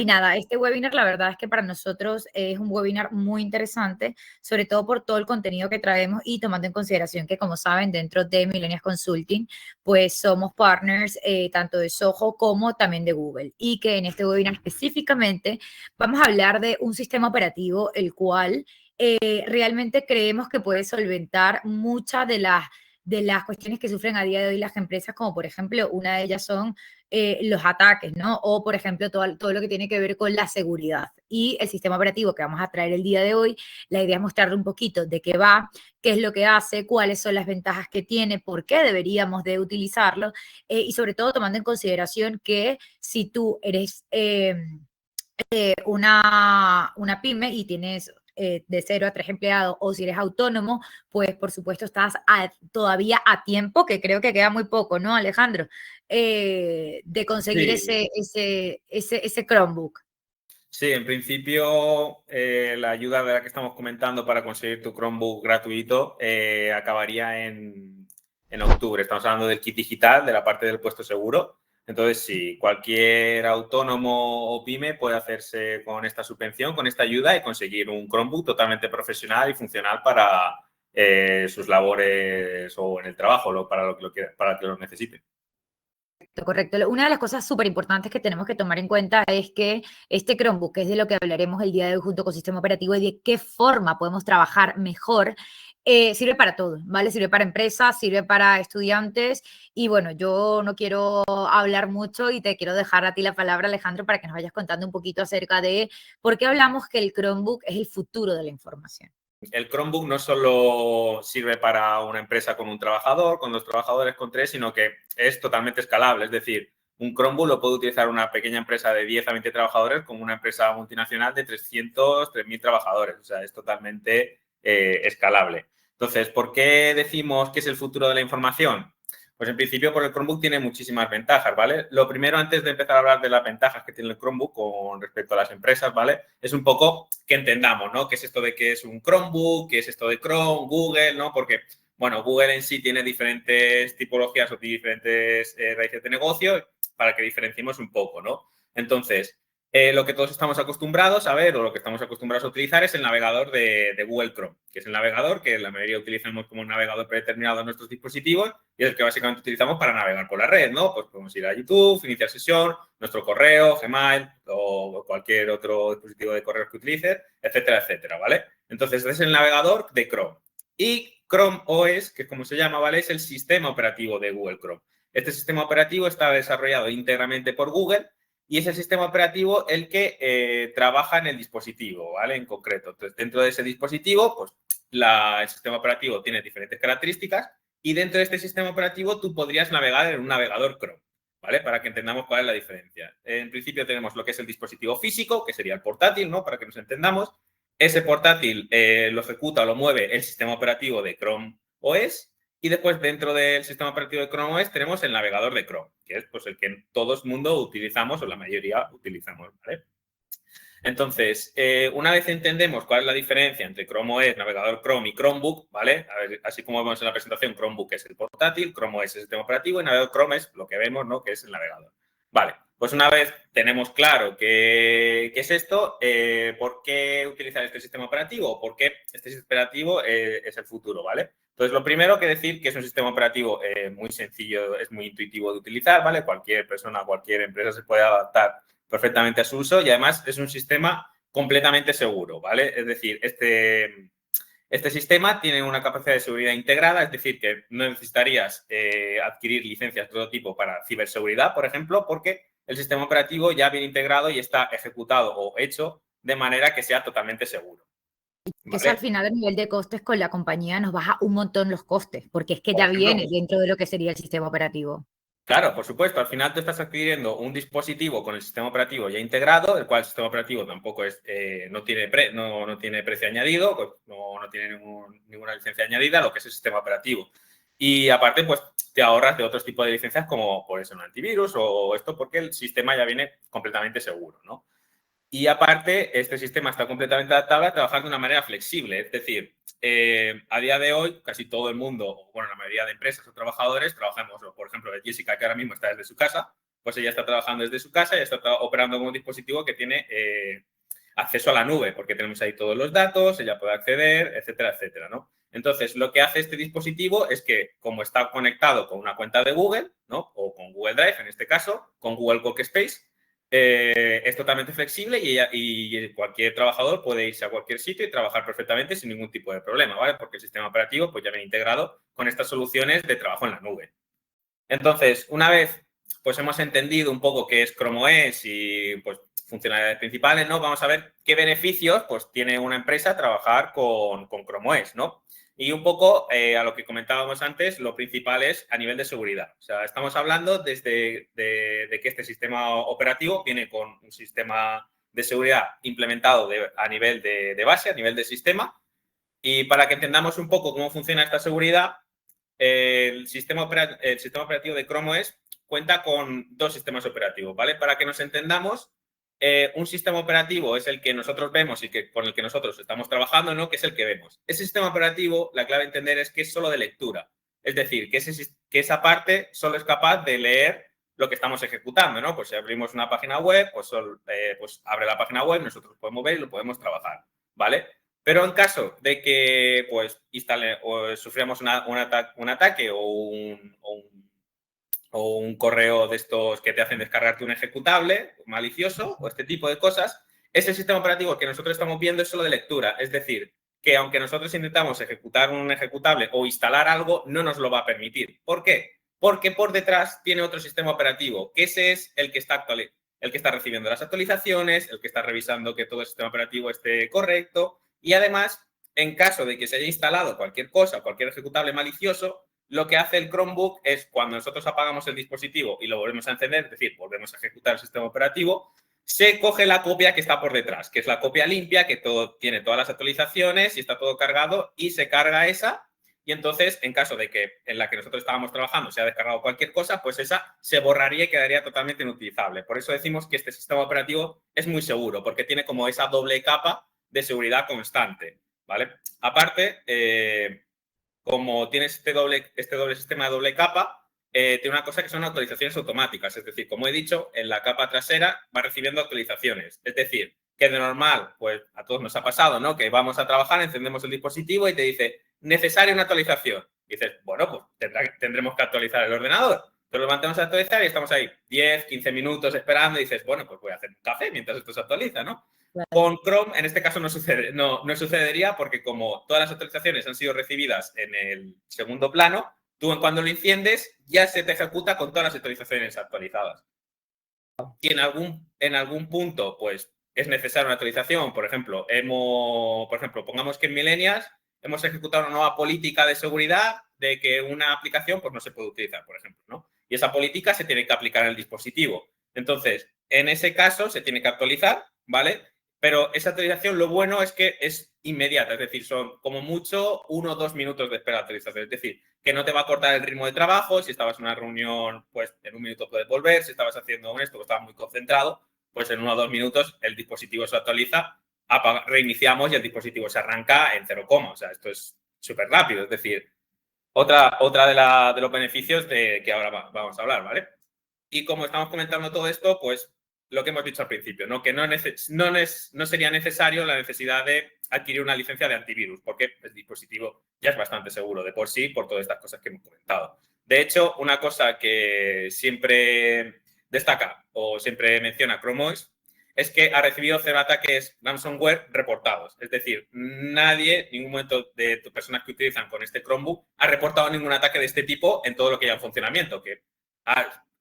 Y nada, este webinar la verdad es que para nosotros es un webinar muy interesante, sobre todo por todo el contenido que traemos y tomando en consideración que, como saben, dentro de Millennials Consulting, pues somos partners tanto de Soho como también de Google. Y que en este webinar específicamente vamos a hablar de un sistema operativo el cual realmente creemos que puede solventar muchas de las cuestiones que sufren a día de hoy las empresas, como por ejemplo, una de ellas son los ataques, ¿no? O, por ejemplo, todo lo que tiene que ver con la seguridad. Y el sistema operativo que vamos a traer el día de hoy, la idea es mostrarle un poquito de qué va, qué es lo que hace, cuáles son las ventajas que tiene, por qué deberíamos de utilizarlo y sobre todo tomando en consideración que si tú eres una pyme y tienes de 0 a 3 empleados, o si eres autónomo, pues por supuesto estás todavía a tiempo, que creo que queda muy poco, ¿no, Alejandro? De conseguir Sí, ese Chromebook. sí, en principio la ayuda de la que estamos comentando para conseguir tu Chromebook gratuito acabaría en octubre. Estamos hablando del kit digital, de la parte del puesto seguro. Entonces, sí, cualquier autónomo o pyme puede hacerse con esta subvención, con esta ayuda y conseguir un Chromebook totalmente profesional y funcional para sus labores o en el trabajo, para para que lo necesite. Correcto. Una de las cosas súper importantes que tenemos que tomar en cuenta es que este Chromebook, que es de lo que hablaremos el día de hoy junto con sistema operativo y de qué forma podemos trabajar mejor, sirve para todo, ¿vale? Sirve para empresas, sirve para estudiantes y bueno, yo no quiero hablar mucho y te quiero dejar a ti la palabra, Alejandro, para que nos vayas contando un poquito acerca de por qué hablamos que el Chromebook es el futuro de la información. El Chromebook no solo sirve para una empresa con un trabajador, con 2 trabajadores, con 3, sino que es totalmente escalable. Es decir, un Chromebook lo puede utilizar una pequeña empresa de 10 a 20 trabajadores como una empresa multinacional de 300, 3.000 trabajadores. O sea, es totalmente escalable. Entonces, ¿por qué decimos que es el futuro de la información? Pues en principio, porque el Chromebook tiene muchísimas ventajas, ¿vale? Lo primero, antes de empezar a hablar de las ventajas que tiene el Chromebook con respecto a las empresas, ¿vale? Es un poco que entendamos, ¿no? ¿Qué es esto de qué es un Chromebook? ¿Qué es esto de Chrome, Google, ¿no? Porque, bueno, Google en sí tiene diferentes tipologías o diferentes raíces de negocio para que diferenciemos un poco, ¿no? Entonces, lo que todos estamos acostumbrados a ver o lo que estamos acostumbrados a utilizar es el navegador de Google Chrome, que es el navegador que la mayoría utilizamos como un navegador predeterminado en nuestros dispositivos y es el que básicamente utilizamos para navegar por la red, ¿no? Pues podemos ir a YouTube, iniciar sesión, nuestro correo, Gmail o cualquier otro dispositivo de correo que utilices, etcétera, etcétera, ¿vale? Entonces, es el navegador de Chrome. Y Chrome OS, que es como se llama, ¿vale? Es el sistema operativo de Google Chrome. Este sistema operativo está desarrollado íntegramente por Google y es el sistema operativo el que trabaja en el dispositivo, ¿vale? En concreto. Entonces, dentro de ese dispositivo, pues el sistema operativo tiene diferentes características y dentro de este sistema operativo tú podrías navegar en un navegador Chrome, ¿vale? Para que entendamos cuál es la diferencia. En principio tenemos lo que es el dispositivo físico, que sería el portátil, ¿no? Para que nos entendamos. Ese portátil lo ejecuta o lo mueve el sistema operativo de Chrome OS y después, dentro del sistema operativo de Chrome OS, tenemos el navegador de Chrome, que es pues, el que todo el mundo utilizamos o la mayoría utilizamos, ¿vale? Entonces, una vez entendemos cuál es la diferencia entre Chrome OS, navegador Chrome y Chromebook, ¿vale? A ver, así como vemos en la presentación, Chromebook es el portátil, Chrome OS es el sistema operativo y navegador Chrome es lo que vemos, ¿no? Que es el navegador. Vale, pues una vez tenemos claro qué es esto, ¿por qué utilizar este sistema operativo? ¿Por qué este sistema operativo es el futuro, ¿vale? Entonces, lo primero que decir que es un sistema operativo muy sencillo, es muy intuitivo de utilizar, ¿vale? Cualquier persona, cualquier empresa se puede adaptar perfectamente a su uso y además es un sistema completamente seguro, ¿vale? Es decir, este sistema tiene una capacidad de seguridad integrada, es decir, que no necesitarías adquirir licencias de todo tipo para ciberseguridad, por ejemplo, porque el sistema operativo ya viene integrado y está ejecutado o hecho de manera que sea totalmente seguro, Que eso al ¿vale? final, a nivel de costes con la compañía, nos baja un montón los costes, porque es que Por ya ejemplo, viene dentro de lo que sería el sistema operativo. claro, por supuesto, al final tú estás adquiriendo un dispositivo con el sistema operativo ya integrado, el cual el sistema operativo tampoco es, no tiene precio añadido, pues no tiene ninguna licencia añadida, lo que es el sistema operativo. Y aparte, pues te ahorras de otros tipos de licencias como puede ser un antivirus o esto, porque el sistema ya viene completamente seguro, ¿no? Y aparte, este sistema está completamente adaptable a trabajar de una manera flexible. Es decir, a día de hoy, casi todo el mundo, o bueno, la mayoría de empresas o trabajadores, trabajamos, por ejemplo, Jessica, que ahora mismo está desde su casa, pues ella está trabajando desde su casa y está operando con un dispositivo que tiene acceso a la nube, porque tenemos ahí todos los datos, ella puede acceder, etcétera, etcétera, ¿no? Entonces, lo que hace este dispositivo es que, como está conectado con una cuenta de Google, ¿no? O con Google Drive, en este caso, con Google Workspace, es totalmente flexible y cualquier trabajador puede irse a cualquier sitio y trabajar perfectamente sin ningún tipo de problema, ¿vale? Porque el sistema operativo pues, ya viene integrado con estas soluciones de trabajo en la nube. Entonces, una vez pues hemos entendido un poco qué es Chrome OS y pues funcionalidades principales, ¿no? Vamos a ver qué beneficios pues tiene una empresa trabajar con Chrome OS, ¿no? Y un poco a lo que comentábamos antes, lo principal es a nivel de seguridad. O sea, estamos hablando desde de que este sistema operativo viene con un sistema de seguridad implementado a nivel de base, a nivel de sistema. Y para que entendamos un poco cómo funciona esta seguridad, el sistema operativo de Chrome OS cuenta con dos sistemas operativos, ¿vale? Para que nos entendamos, un sistema operativo es el que nosotros vemos y con el que nosotros estamos trabajando, ¿no? Que es el que vemos. Ese sistema operativo, la clave a entender es que es solo de lectura. Es decir, que esa parte solo es capaz de leer lo que estamos ejecutando, ¿no? Pues si abrimos una página web, pues abre la página web, nosotros podemos ver y lo podemos trabajar, ¿vale? Pero en caso de que pues sufriéramos un ataque o un correo de estos que te hacen descargarte un ejecutable malicioso o este tipo de cosas, ese sistema operativo que nosotros estamos viendo es solo de lectura. Es decir, que aunque nosotros intentamos ejecutar un ejecutable o instalar algo, no nos lo va a permitir. ¿Por qué? Porque por detrás tiene otro sistema operativo, que ese es el que está recibiendo las actualizaciones, el que está revisando que todo el sistema operativo esté correcto y además, en caso de que se haya instalado cualquier cosa, cualquier ejecutable malicioso, lo que hace el Chromebook es cuando nosotros apagamos el dispositivo y lo volvemos a encender, es decir, volvemos a ejecutar el sistema operativo, se coge la copia que está por detrás, que es la copia limpia, que tiene todas las actualizaciones y está todo cargado y se carga esa. Y entonces, en caso de que en la que nosotros estábamos trabajando se ha descargado cualquier cosa, pues esa se borraría y quedaría totalmente inutilizable. Por eso decimos que este sistema operativo es muy seguro, porque tiene como esa doble capa de seguridad constante, ¿vale? Aparte, como tienes este doble sistema de doble capa, tiene una cosa que son actualizaciones automáticas. Es decir, como he dicho, en la capa trasera va recibiendo actualizaciones. Es decir, que de normal, pues a todos nos ha pasado, ¿no? Que vamos a trabajar, encendemos el dispositivo y te dice, necesaria una actualización. Y dices, bueno, pues tendremos que actualizar el ordenador. Entonces lo mantemos a actualizar y estamos ahí 10, 15 minutos esperando y dices, bueno, pues voy a hacer un café mientras esto se actualiza, ¿no? Claro. Con Chrome, en este caso, no sucedería porque como todas las actualizaciones han sido recibidas en el segundo plano, tú cuando lo enciendes ya se te ejecuta con todas las actualizaciones actualizadas. Y en algún punto, pues, es necesaria una actualización. Por ejemplo, pongamos que en Millennials hemos ejecutado una nueva política de seguridad de que una aplicación pues, no se puede utilizar, por ejemplo, ¿no? Y esa política se tiene que aplicar en el dispositivo. Entonces, en ese caso se tiene que actualizar, ¿vale? Pero esa actualización, lo bueno es que es inmediata, es decir, son como mucho 1 o 2 minutos de espera de actualización. Es decir, que no te va a cortar el ritmo de trabajo. Si estabas en una reunión, pues en 1 minuto puedes volver. Si estabas haciendo esto, que estabas muy concentrado, pues en 1 o 2 minutos el dispositivo se actualiza, reiniciamos y el dispositivo se arranca en 0, o sea, esto es súper rápido. Es decir, otra de los beneficios de que ahora vamos a hablar, ¿vale? Y como estamos comentando todo esto, pues lo que hemos dicho al principio, ¿no? Que no sería necesario la necesidad de adquirir una licencia de antivirus, porque el dispositivo ya es bastante seguro de por sí, por todas estas cosas que hemos comentado. De hecho, una cosa que siempre destaca o siempre menciona Chrome OS es que ha recibido 0 ataques ransomware reportados. Es decir, nadie, ningún momento de personas que utilizan con este Chromebook ha reportado ningún ataque de este tipo en todo lo que ya en funcionamiento, que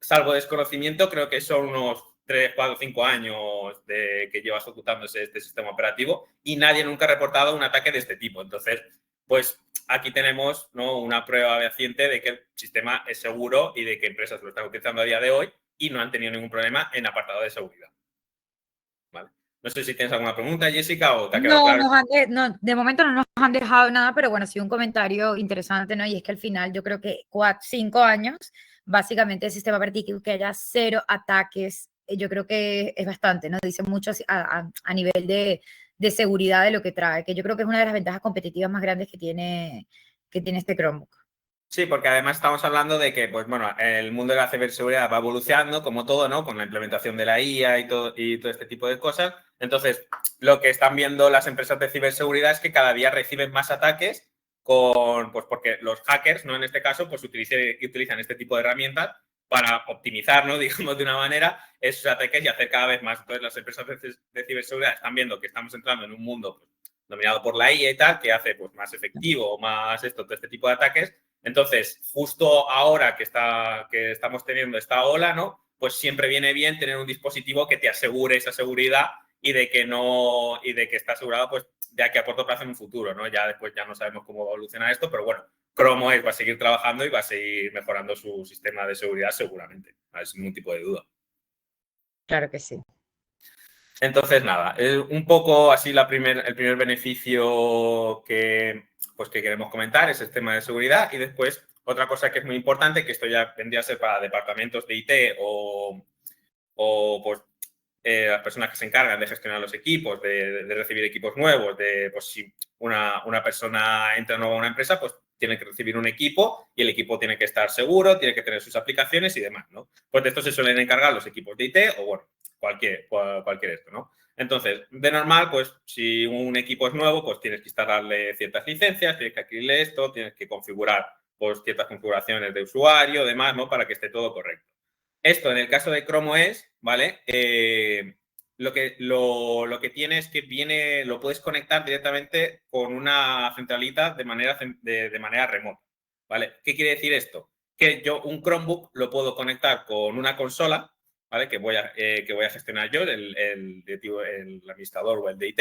salvo desconocimiento, creo que son unos 3, 4, 5 años que lleva ejecutándose este sistema operativo y nadie nunca ha reportado un ataque de este tipo. Entonces, pues aquí tenemos, ¿no?, una prueba fehaciente de que el sistema es seguro y de que empresas lo están utilizando a día de hoy y no han tenido ningún problema en apartado de seguridad. ¿Vale? No sé si tienes alguna pregunta, Jessica, o te ha quedado claro. No, de momento no nos han dejado nada, pero bueno, sí un comentario interesante, ¿no? Y es que al final yo creo que 5 años, básicamente el sistema operativo que haya 0 ataques, yo creo que es bastante, ¿no? Dice mucho a nivel de seguridad de lo que trae, que yo creo que es una de las ventajas competitivas más grandes que tiene este Chromebook. Sí, porque además estamos hablando de que, pues bueno, el mundo de la ciberseguridad va evolucionando, como todo, ¿no? Con la implementación de la IA y todo este tipo de cosas. Entonces, lo que están viendo las empresas de ciberseguridad es que cada día reciben más ataques pues porque los hackers, ¿no? En este caso, pues utilizan este tipo de herramientas para optimizar, ¿no? Digamos de una manera, esos ataques y hacer cada vez más. Entonces, las empresas de ciberseguridad están viendo que estamos entrando en un mundo pues, dominado por la IA y tal, que hace pues más efectivo, más todo este tipo de ataques. Entonces, justo ahora que estamos teniendo esta ola, ¿no? Pues siempre viene bien tener un dispositivo que te asegure esa seguridad y de que está asegurado, pues, ya que a corto plazo en un futuro, ¿no? Ya después ya no sabemos cómo va a evolucionar esto, pero bueno, Chrome OS va a seguir trabajando y va a seguir mejorando su sistema de seguridad seguramente, sin ningún tipo de duda. Claro que sí. Entonces, nada, es un poco así el primer beneficio que queremos comentar es el tema de seguridad y después otra cosa que es muy importante, que esto ya vendría a ser para departamentos de IT o pues, las personas que se encargan de gestionar los equipos, de recibir equipos nuevos, pues si una persona entra nueva a una empresa, pues tiene que recibir un equipo y el equipo tiene que estar seguro, tiene que tener sus aplicaciones y demás, ¿no? Pues de esto se suelen encargar los equipos de IT o, bueno, cualquier esto, ¿no? Entonces, de normal, pues si un equipo es nuevo, pues tienes que instalarle ciertas licencias, tienes que adquirirle esto, tienes que configurar pues ciertas configuraciones de usuario, demás, ¿no? Para que esté todo correcto. Esto en el caso de Chrome OS, ¿vale? Lo que tiene es que lo puedes conectar directamente con una centralita de manera remota, ¿vale? ¿Qué quiere decir esto? Que yo un Chromebook lo puedo conectar con una consola, ¿vale? Que voy a gestionar yo, el administrador o el de IT,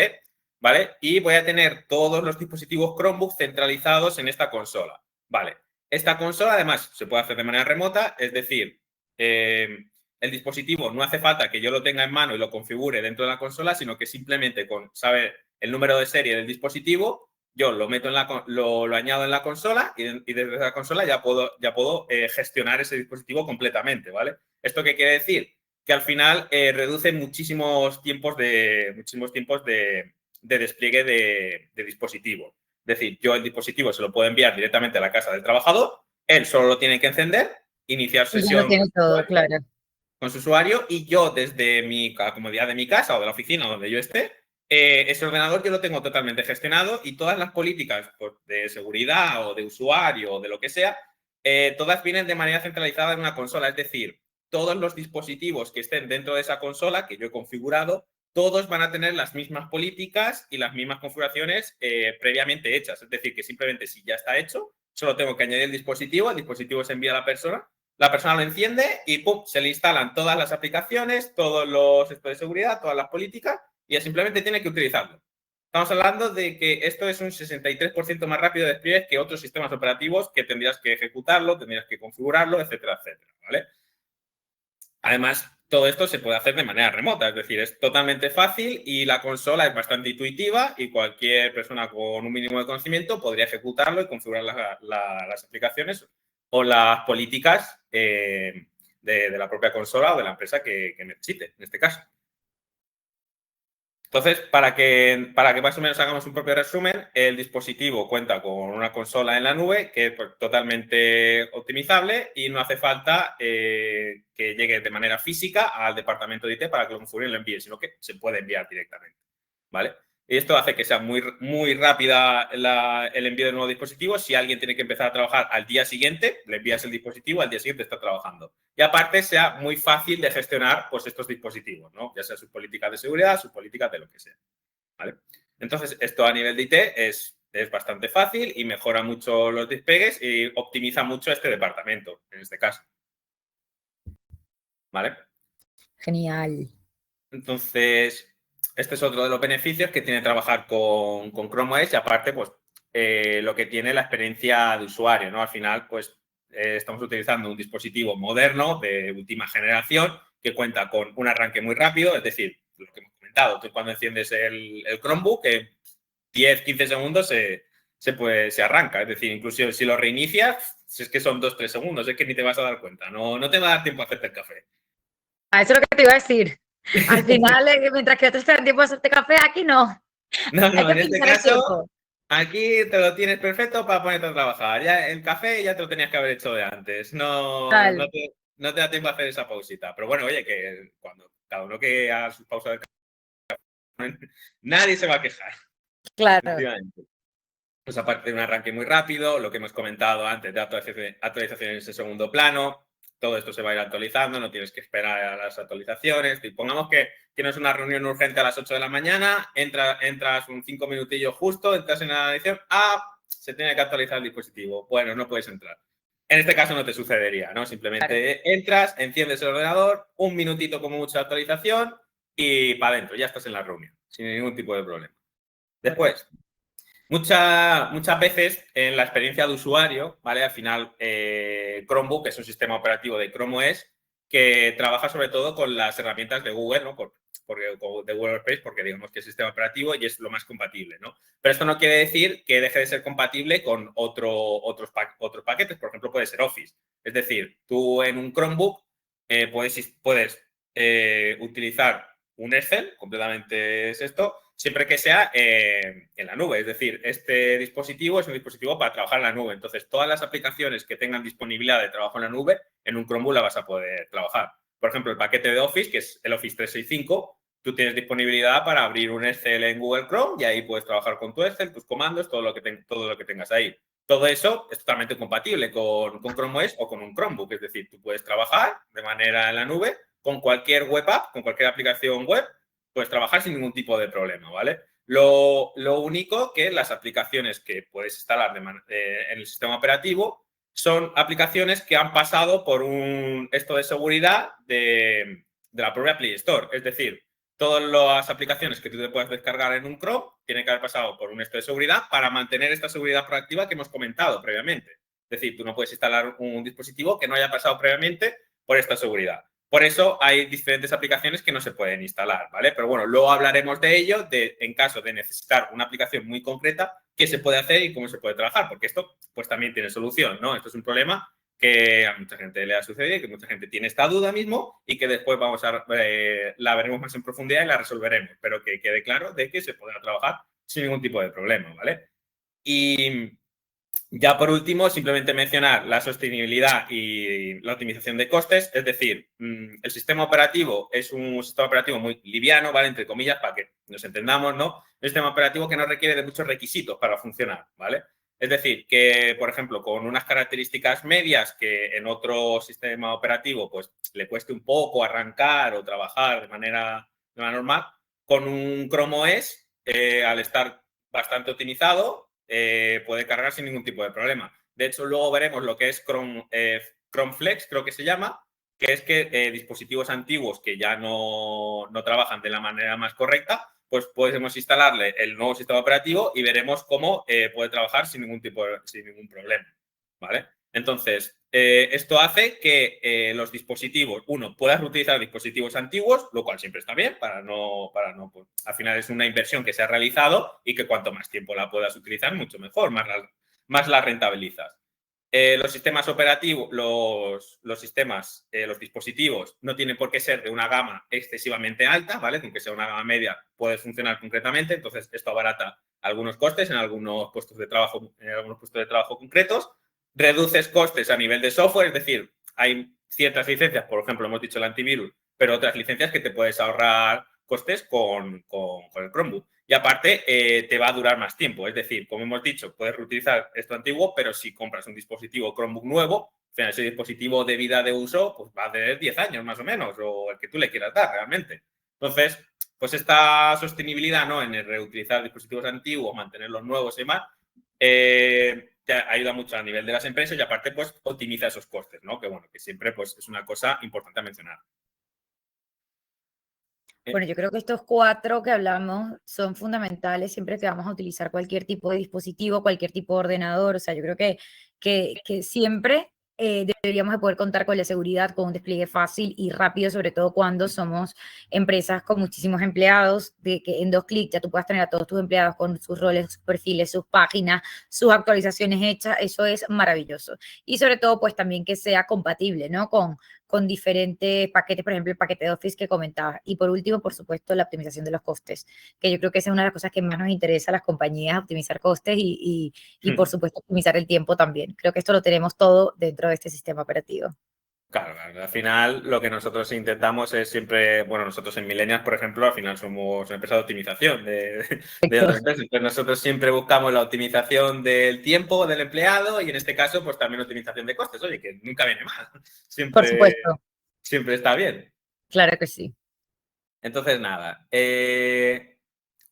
¿vale? Y voy a tener todos los dispositivos Chromebook centralizados en esta consola, ¿vale? Esta consola, además, se puede hacer de manera remota, es decir, el dispositivo no hace falta que yo lo tenga en mano y lo configure dentro de la consola, sino que simplemente con saber el número de serie del dispositivo, yo lo meto lo añado en la consola y desde la consola ya puedo gestionar ese dispositivo completamente, ¿vale? ¿Esto qué quiere decir? Que al final reduce muchísimos tiempos de despliegue de dispositivo. Es decir, yo el dispositivo se lo puedo enviar directamente a la casa del trabajador, él solo lo tiene que encender, iniciar Y ya lo sesión tiene todo, claro. con su usuario y yo desde la comodidad de mi casa o de la oficina donde yo esté, ese ordenador yo lo tengo totalmente gestionado y todas las políticas pues, de seguridad o de usuario o de lo que sea, todas vienen de manera centralizada en una consola. Es decir, todos los dispositivos que estén dentro de esa consola que yo he configurado, todos van a tener las mismas políticas y las mismas configuraciones previamente hechas. Es decir, que simplemente si ya está hecho, solo tengo que añadir el dispositivo se envía a la persona lo enciende y ¡pum! Se le instalan todas las aplicaciones, todos los estos de seguridad, todas las políticas y ya simplemente tiene que utilizarlo. Estamos hablando de que esto es un 63% más rápido de despliegue que otros sistemas operativos que tendrías que ejecutarlo, tendrías que configurarlo, etcétera, etcétera, ¿vale? Además, todo esto se puede hacer de manera remota, es decir, es totalmente fácil y la consola es bastante intuitiva y cualquier persona con un mínimo de conocimiento podría ejecutarlo y configurar las aplicaciones o las políticas de la propia consola o de la empresa que necesite, en este caso. Entonces, para que más o menos hagamos un propio resumen, el dispositivo cuenta con una consola en la nube que es pues, totalmente optimizable y no hace falta que llegue de manera física al departamento de IT para que lo configure y lo envíe, sino que se puede enviar directamente, ¿vale? Y esto hace que sea muy, muy rápida el envío del nuevo dispositivo. Si alguien tiene que empezar a trabajar al día siguiente, le envías el dispositivo, al día siguiente está trabajando. Y aparte sea muy fácil de gestionar pues, estos dispositivos, ¿no? Ya sea sus políticas de seguridad, sus políticas de lo que sea, ¿vale? Entonces, esto a nivel de IT es bastante fácil y mejora mucho los despegues y optimiza mucho este departamento, en este caso. ¿Vale? Genial. Entonces, este es otro de los beneficios que tiene trabajar con Chrome OS y aparte, pues, lo que tiene la experiencia de usuario, ¿no? Al final, pues, estamos utilizando un dispositivo moderno de última generación que cuenta con un arranque muy rápido, es decir, lo que hemos comentado, tú cuando enciendes el Chromebook, en 10, 15 segundos se arranca, es decir, incluso si lo reinicias, si es que son 2, 3 segundos, es que ni te vas a dar cuenta, no te va a dar tiempo a hacerte el café. Eso es lo que te iba a decir. Al final, mientras que otros te dan tiempo a hacerte café, aquí no. No, Hay que en este optimizar el caso, tiempo. Aquí te lo tienes perfecto para ponerte a trabajar. Ya el café ya te lo tenías que haber hecho de antes. No, Tal, no te da tiempo a hacer esa pausita. Pero bueno, oye, que cuando cada uno que haga sus pausas del café, nadie se va a quejar. claro. Efectivamente. Pues aparte de un arranque muy rápido, lo que hemos comentado antes de actualizaciones en segundo plano, todo esto se va a ir actualizando, no tienes que esperar a las actualizaciones. Y pongamos que tienes una reunión urgente a las 8 de la mañana, entras un 5 minutillos justo, entras en la edición, se tiene que actualizar el dispositivo. Bueno, no puedes entrar. En este caso no te sucedería, ¿no? Claro. Simplemente entras, enciendes el ordenador, un minutito como mucha actualización y para adentro, ya estás en la reunión, sin ningún tipo de problema. Después, muchas veces en la experiencia de usuario, ¿vale? Al final, Chromebook es un sistema operativo de Chrome OS que trabaja sobre todo con las herramientas de Google, ¿no? De Google Workspace, porque digamos que es sistema operativo y es lo más compatible, ¿no? Pero esto no quiere decir que deje de ser compatible con otros paquetes, por ejemplo, puede ser Office. Es decir, tú en un Chromebook puedes utilizar un Excel, completamente es esto, siempre que sea en la nube. Es decir, este dispositivo es un dispositivo para trabajar en la nube. Entonces, todas las aplicaciones que tengan disponibilidad de trabajo en la nube, en un Chromebook la vas a poder trabajar. Por ejemplo, el paquete de Office, que es el Office 365, tú tienes disponibilidad para abrir un Excel en Google Chrome y ahí puedes trabajar con tu Excel, tus comandos, todo lo que tengas ahí. Todo eso es totalmente compatible con Chrome OS o con un Chromebook. Es decir, tú puedes trabajar de manera en la nube con cualquier web app, con cualquier aplicación web, puedes trabajar sin ningún tipo de problema, ¿vale? Lo único que las aplicaciones que puedes instalar en el sistema operativo son aplicaciones que han pasado por esto de seguridad de la propia Play Store. Es decir, todas las aplicaciones que tú te puedes descargar en un Chrome tienen que haber pasado por un esto de seguridad para mantener esta seguridad proactiva que hemos comentado previamente. Es decir, tú no puedes instalar un dispositivo que no haya pasado previamente por esta seguridad. Por eso hay diferentes aplicaciones que no se pueden instalar, ¿vale? Pero bueno, luego hablaremos de ello en caso de necesitar una aplicación muy concreta, qué se puede hacer y cómo se puede trabajar, porque esto pues también tiene solución, ¿no? Esto es un problema que a mucha gente le ha sucedido y que mucha gente tiene esta duda mismo y que después la veremos más en profundidad y la resolveremos, pero que quede claro de que se podrá trabajar sin ningún tipo de problema, ¿vale? Y ya por último, simplemente mencionar la sostenibilidad y la optimización de costes, es decir, el sistema operativo es un sistema operativo muy liviano, ¿vale? Entre comillas, para que nos entendamos, ¿no? Un sistema operativo que no requiere de muchos requisitos para funcionar, ¿vale? Es decir, que, por ejemplo, con unas características medias que en otro sistema operativo pues le cueste un poco arrancar o trabajar de manera normal, con un Chrome OS, al estar bastante optimizado, puede cargar sin ningún tipo de problema. De hecho, luego veremos lo que es Chrome Flex, creo que se llama, que es que dispositivos antiguos que ya no trabajan de la manera más correcta, pues podemos instalarle el nuevo sistema operativo y veremos cómo puede trabajar sin ningún problema, ¿vale? Entonces, esto hace que los dispositivos, puedas reutilizar dispositivos antiguos, lo cual siempre está bien, pues, al final es una inversión que se ha realizado y que cuanto más tiempo la puedas utilizar, mucho mejor, más la rentabilizas. Los sistemas operativos, los dispositivos no tienen por qué ser de una gama excesivamente alta, ¿vale? Aunque sea una gama media, puede funcionar concretamente, entonces esto abarata algunos costes en algunos puestos de trabajo concretos, reduces costes a nivel de software, es decir, hay ciertas licencias, por ejemplo, hemos dicho el antivirus, pero otras licencias que te puedes ahorrar costes con el Chromebook. Y aparte, te va a durar más tiempo. Es decir, como hemos dicho, puedes reutilizar esto antiguo, pero si compras un dispositivo Chromebook nuevo, ese dispositivo de vida de uso pues va a tener 10 años más o menos, o el que tú le quieras dar realmente. Entonces, pues esta sostenibilidad, ¿no? En el reutilizar dispositivos antiguos, mantenerlos nuevos y demás, te ayuda mucho a nivel de las empresas y aparte, pues, optimiza esos costes, ¿no? Que bueno, que siempre pues es una cosa importante a mencionar. Bueno, yo creo que estos cuatro que hablamos son fundamentales siempre que vamos a utilizar cualquier tipo de dispositivo, cualquier tipo de ordenador. O sea, yo creo que siempre deberíamos de poder contar con la seguridad, con un despliegue fácil y rápido, sobre todo cuando somos empresas con muchísimos empleados, de que en 2 clics ya tú puedas tener a todos tus empleados con sus roles, sus perfiles, sus páginas, sus actualizaciones hechas. Eso es maravilloso. Y sobre todo, pues también que sea compatible, ¿no? Con diferentes paquetes, por ejemplo, el paquete de Office que comentabas. Y por último, por supuesto, la optimización de los costes, que yo creo que esa es una de las cosas que más nos interesa a las compañías, optimizar costes y por supuesto, optimizar el tiempo también. Creo que esto lo tenemos todo dentro de este sistema operativo. Claro, al final lo que nosotros intentamos es siempre, bueno, nosotros en Millennials, por ejemplo, al final somos una empresa de optimización de otras empresas. Entonces nosotros siempre buscamos la optimización del tiempo del empleado y en este caso, pues también optimización de costes. Oye, que nunca viene mal. Por Siempre, supuesto, siempre está bien. claro que sí. Entonces, nada.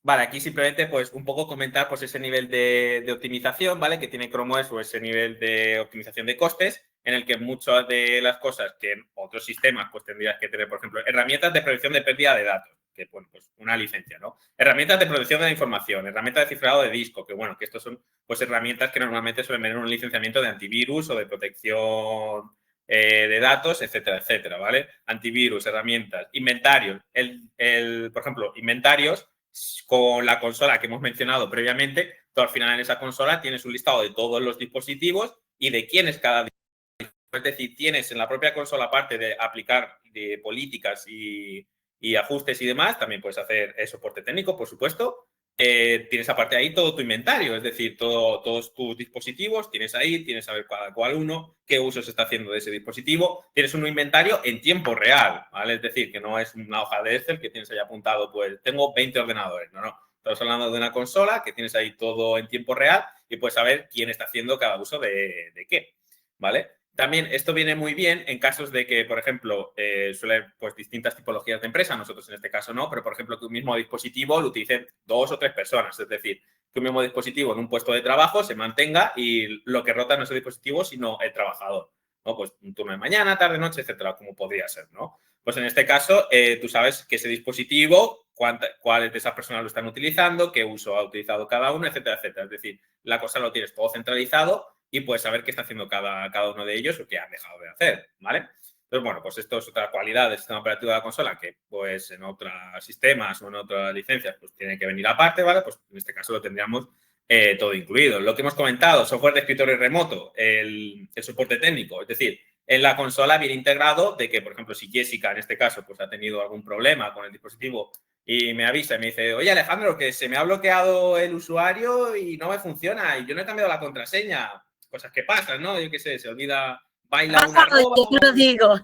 Vale, aquí simplemente pues un poco comentar pues ese nivel de optimización, ¿vale? Que tiene Chrome OS o ese nivel de optimización de costes en el que muchas de las cosas que en otros sistemas pues tendrías que tener, por ejemplo, herramientas de prevención de pérdida de datos, que bueno, pues una licencia, ¿no? Herramientas de protección de la información, herramientas de cifrado de disco, que bueno, que estos son pues herramientas que normalmente suelen tener un licenciamiento de antivirus o de protección de datos, etcétera, etcétera, ¿vale? Antivirus, herramientas, inventarios. Por ejemplo, inventarios con la consola que hemos mencionado previamente, tú al final en esa consola tienes un listado de todos los dispositivos y de quién es cada dispositivo. Es decir, tienes en la propia consola, aparte de aplicar de políticas y ajustes y demás, también puedes hacer soporte técnico, por supuesto. Tienes aparte ahí todo tu inventario, es decir, todos tus dispositivos, tienes ahí, tienes que saber cuál uno, qué uso se está haciendo de ese dispositivo. Tienes un inventario en tiempo real, ¿vale? Es decir, que no es una hoja de Excel que tienes ahí apuntado, pues tengo 20 ordenadores, no. Estamos hablando de una consola que tienes ahí todo en tiempo real y puedes saber quién está haciendo cada uso de qué, ¿vale? También esto viene muy bien en casos de que, por ejemplo, suelen pues distintas tipologías de empresa, nosotros en este caso no, pero por ejemplo que un mismo dispositivo lo utilicen 2 o 3 personas, es decir, que un mismo dispositivo en un puesto de trabajo se mantenga y lo que rota no es el dispositivo, sino el trabajador, ¿no? Pues un turno de mañana, tarde, noche, etcétera, como podría ser, ¿no? Pues en este caso, tú sabes que ese dispositivo, cuáles de esas personas lo están utilizando, qué uso ha utilizado cada uno, etcétera, etcétera. Es decir, la cosa lo tienes todo centralizado y puedes saber qué está haciendo cada uno de ellos o qué han dejado de hacer, ¿vale? Entonces, bueno, pues esto es otra cualidad del sistema operativo de la consola que, pues, en otros sistemas o en otras licencias, pues, tiene que venir aparte, ¿vale? Pues, en este caso lo tendríamos todo incluido. Lo que hemos comentado, software de escritorio remoto, el soporte técnico, es decir, en la consola viene integrado de que, por ejemplo, si Jessica, en este caso, pues, ha tenido algún problema con el dispositivo y me avisa y me dice, oye, Alejandro, que se me ha bloqueado el usuario y no me funciona y yo no he cambiado la contraseña. Cosas que pasan, ¿no? Yo qué sé, se olvida, baila una arroba. Yo te lo digo.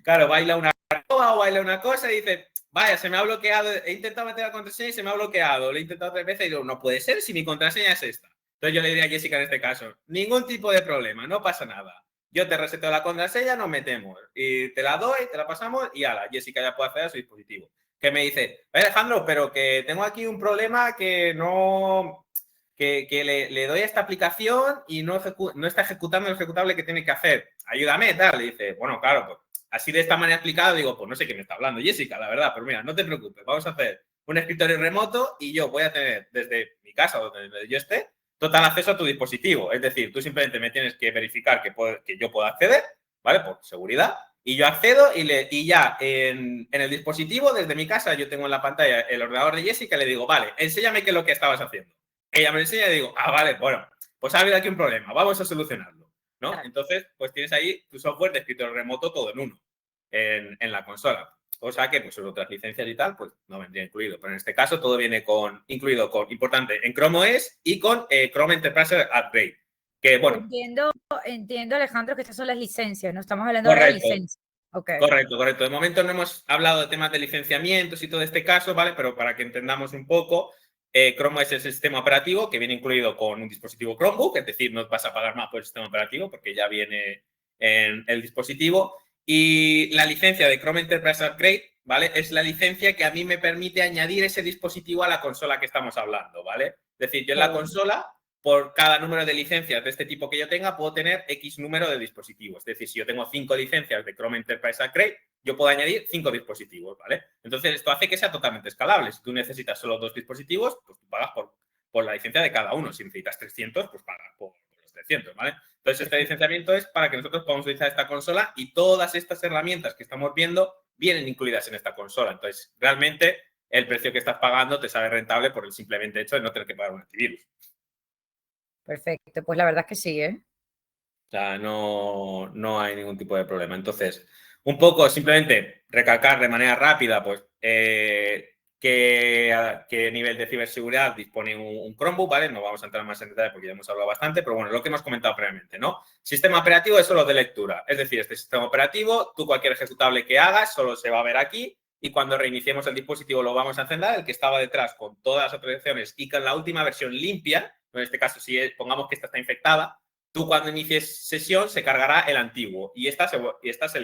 Claro, baila una arroba o baila una cosa y dice, vaya, se me ha bloqueado, he intentado meter la contraseña y se me ha bloqueado. Lo he intentado 3 veces y digo, no puede ser si mi contraseña es esta. Entonces yo le diría a Jessica en este caso, ningún tipo de problema, no pasa nada. Yo te reseteo la contraseña, nos metemos. Y te la doy, te la pasamos y ala, Jessica ya puede acceder a su dispositivo. Que me dice, Alejandro, pero que tengo aquí un problema que no, que le doy a esta aplicación y no está ejecutando el ejecutable que tiene que hacer. Ayúdame, tal. Le dice, bueno, claro, pues así de esta manera explicado, digo, pues no sé qué me está hablando Jessica, la verdad, pero mira, no te preocupes, vamos a hacer un escritorio remoto y yo voy a tener desde mi casa, donde yo esté, total acceso a tu dispositivo. Es decir, tú simplemente me tienes que verificar que yo puedo acceder, ¿vale? Por seguridad. Y yo accedo y ya en el dispositivo, desde mi casa, yo tengo en la pantalla el ordenador de Jessica y le digo, vale, enséñame qué es lo que estabas haciendo. Ella me enseña y digo, vale, bueno, pues ha habido aquí un problema, vamos a solucionarlo, ¿no? Claro. Entonces, pues tienes ahí tu software de escritorio remoto todo en uno, en la consola. Cosa que, pues, en otras licencias y tal, pues, no vendría incluido. Pero en este caso, todo viene incluido con, importante, en Chrome OS y con Chrome Enterprise Upgrade. Que, bueno. Entiendo, Alejandro, que estas son las licencias, no estamos hablando ahora de Correcto. licencias. Okay. Correcto. De momento no hemos hablado de temas de licenciamientos y todo este caso, ¿vale? Pero para que entendamos un poco, Chrome OS es el sistema operativo que viene incluido con un dispositivo Chromebook, es decir, no vas a pagar más por el sistema operativo porque ya viene en el dispositivo. Y la licencia de Chrome Enterprise Upgrade, ¿vale? Es la licencia que a mí me permite añadir ese dispositivo a la consola que estamos hablando, ¿vale? Es decir, yo en la consola, por cada número de licencias de este tipo que yo tenga, puedo tener X número de dispositivos. Es decir, si yo tengo 5 licencias de Chrome Enterprise Upgrade, yo puedo añadir 5 dispositivos, ¿vale? Entonces, esto hace que sea totalmente escalable. Si tú necesitas solo 2 dispositivos, pues tú pagas por la licencia de cada uno. Si necesitas 300, pues pagas por los 300, ¿vale? Entonces, este licenciamiento es para que nosotros podamos utilizar esta consola y todas estas herramientas que estamos viendo vienen incluidas en esta consola. Entonces, realmente, el precio que estás pagando te sale rentable por el simplemente hecho de no tener que pagar un antivirus. Perfecto, pues la verdad es que sí, ¿eh? O sea, no hay ningún tipo de problema. Entonces, un poco simplemente recalcar de manera rápida, pues, qué nivel de ciberseguridad dispone un Chromebook, ¿vale? No vamos a entrar más en detalle porque ya hemos hablado bastante, pero bueno, lo que hemos comentado previamente, ¿no? Sistema operativo es solo de lectura. Es decir, este sistema operativo, tú cualquier ejecutable que hagas solo se va a ver aquí y cuando reiniciemos el dispositivo lo vamos a encender, el que estaba detrás con todas las actualizaciones y con la última versión limpia, en este caso, si pongamos que esta está infectada, tú cuando inicies sesión se cargará el antiguo y esta se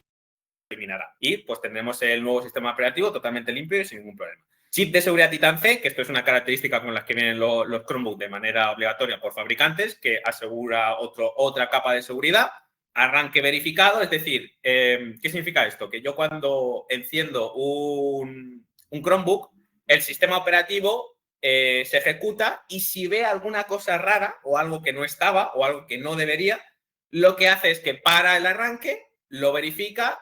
eliminará. Y pues tendremos el nuevo sistema operativo totalmente limpio y sin ningún problema. Chip de seguridad Titan C, que esto es una característica con las que vienen los Chromebooks de manera obligatoria por fabricantes, que asegura otra capa de seguridad. Arranque verificado, es decir, ¿qué significa esto? Que yo cuando enciendo un Chromebook, el sistema operativo se ejecuta y si ve alguna cosa rara o algo que no estaba o algo que no debería, lo que hace es que para el arranque, lo verifica.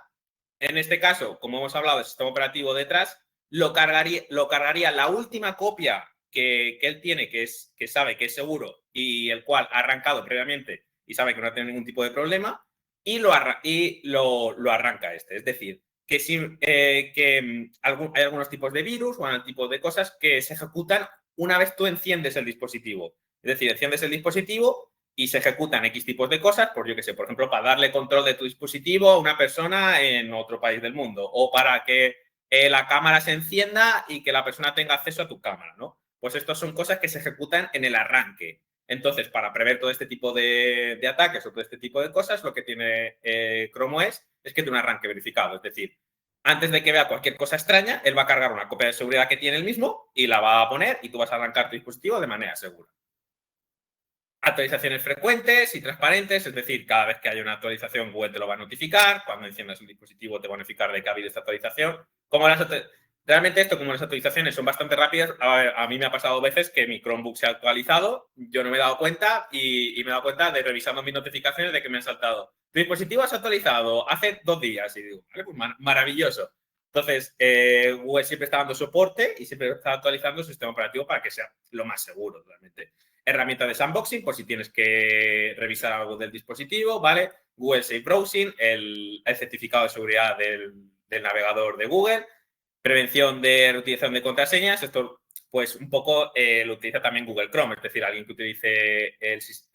En este caso, como hemos hablado del sistema operativo detrás, lo cargaría la última copia que él tiene, que sabe que es seguro y el cual ha arrancado previamente y sabe que no tiene ningún tipo de problema, y lo arranca este. Es decir, que hay algunos tipos de virus o algunos tipos de cosas que se ejecutan una vez tú enciendes el dispositivo. Es decir, enciendes el dispositivo y se ejecutan X tipos de cosas, por yo que sé, por ejemplo, para darle control de tu dispositivo a una persona en otro país del mundo o para que la cámara se encienda y que la persona tenga acceso a tu cámara, ¿no? Pues estas son cosas que se ejecutan en el arranque. Entonces, para prever todo este tipo de ataques o todo este tipo de cosas, lo que tiene Chrome OS es que tiene un arranque verificado. Es decir, antes de que vea cualquier cosa extraña, él va a cargar una copia de seguridad que tiene él mismo y la va a poner y tú vas a arrancar tu dispositivo de manera segura. Actualizaciones frecuentes y transparentes, es decir, cada vez que haya una actualización, Google te lo va a notificar. Cuando enciendas un dispositivo, te va a notificar de que ha habido esta actualización. Realmente esto, como las actualizaciones son bastante rápidas, a mí me ha pasado veces que mi Chromebook se ha actualizado, yo no me he dado cuenta y me he dado cuenta de revisando mis notificaciones de que me han saltado. Tu dispositivo se ha actualizado hace 2 días y digo, vale, pues maravilloso. Entonces, Google siempre está dando soporte y siempre está actualizando su sistema operativo para que sea lo más seguro, realmente. Herramienta de sandboxing por si tienes que revisar algo del dispositivo, ¿vale? Google Safe Browsing, el certificado de seguridad del navegador de Google. Prevención de reutilización de contraseñas. Esto, pues, un poco lo utiliza también Google Chrome. Es decir, alguien que utilice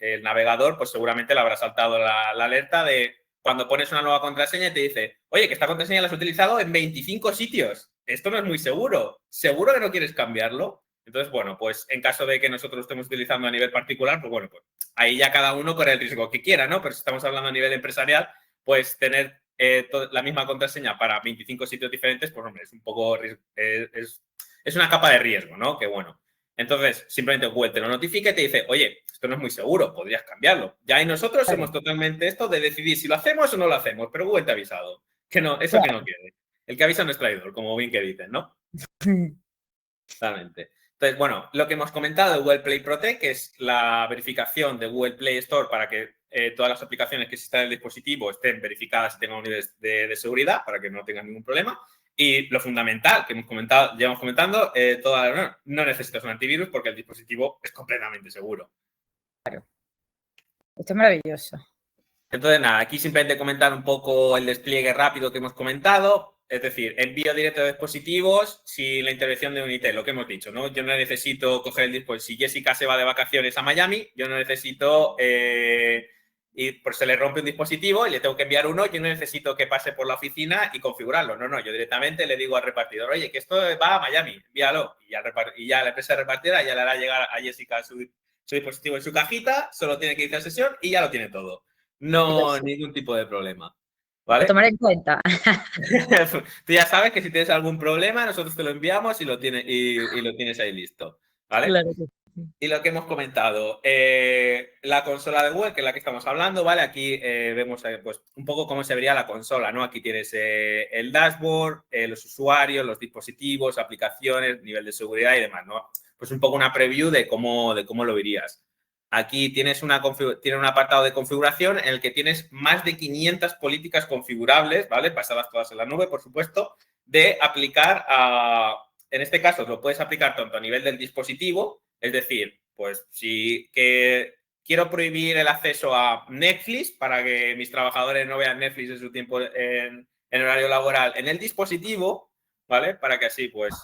el navegador, pues seguramente le habrá saltado la alerta de cuando pones una nueva contraseña y te dice, oye, que esta contraseña la has utilizado en 25 sitios. Esto no es muy seguro. ¿Seguro que no quieres cambiarlo? Entonces, bueno, pues en caso de que nosotros lo estemos utilizando a nivel particular, pues bueno, pues ahí ya cada uno corre el riesgo que quiera, ¿no? Pero si estamos hablando a nivel empresarial, pues tener la misma contraseña para 25 sitios diferentes, pues hombre, es un poco, es una capa de riesgo, ¿no? Que bueno. Entonces, simplemente Google te lo notifica y te dice, oye, esto no es muy seguro, podrías cambiarlo. Ya y nosotros somos totalmente esto de decidir si lo hacemos o no lo hacemos, pero Google te ha avisado. Que no, eso que no quiere. El que avisa no es traidor, como bien que dicen, ¿no? Totalmente. Entonces, bueno, lo que hemos comentado de Google Play Protect, que es la verificación de Google Play Store para que todas las aplicaciones que existan en el dispositivo estén verificadas y tengan un nivel de seguridad para que no tengan ningún problema. Y lo fundamental que hemos comentado, llevamos comentando, no necesitas un antivirus porque el dispositivo es completamente seguro. Claro. Esto es maravilloso. Entonces, nada, aquí simplemente comentar un poco el despliegue rápido que hemos comentado. Es decir, envío directo de dispositivos sin la intervención de Unitel, lo que hemos dicho, ¿no? Yo no necesito coger el dispositivo. Si Jessica se va de vacaciones a Miami, yo no necesito y pues se le rompe un dispositivo y le tengo que enviar uno, yo no necesito que pase por la oficina y configurarlo. No, yo directamente le digo al repartidor, oye, que esto va a Miami, envíalo. Y ya la empresa repartidora ya le hará llegar a Jessica su dispositivo en su cajita, solo tiene que ir a sesión y ya lo tiene todo. No, ningún tipo de problema. ¿Vale? A tomar en cuenta. Tú ya sabes que si tienes algún problema, nosotros te lo enviamos y lo tienes ahí listo. ¿Vale? Claro que sí. Y lo que hemos comentado, la consola de Google, que es la que estamos hablando, ¿vale? Aquí vemos pues, un poco cómo se vería la consola, ¿no? Aquí tienes el dashboard, los usuarios, los dispositivos, aplicaciones, nivel de seguridad y demás, ¿no? Pues un poco una preview de cómo lo verías. aquí tienes tiene un apartado de configuración en el que tienes más de 500 políticas configurables, ¿vale? Basadas todas en la nube, por supuesto, de aplicar en este caso lo puedes aplicar tanto a nivel del dispositivo, es decir, pues si quiero prohibir el acceso a Netflix para que mis trabajadores no vean Netflix en su tiempo en horario laboral en el dispositivo, ¿vale? Para que así, pues,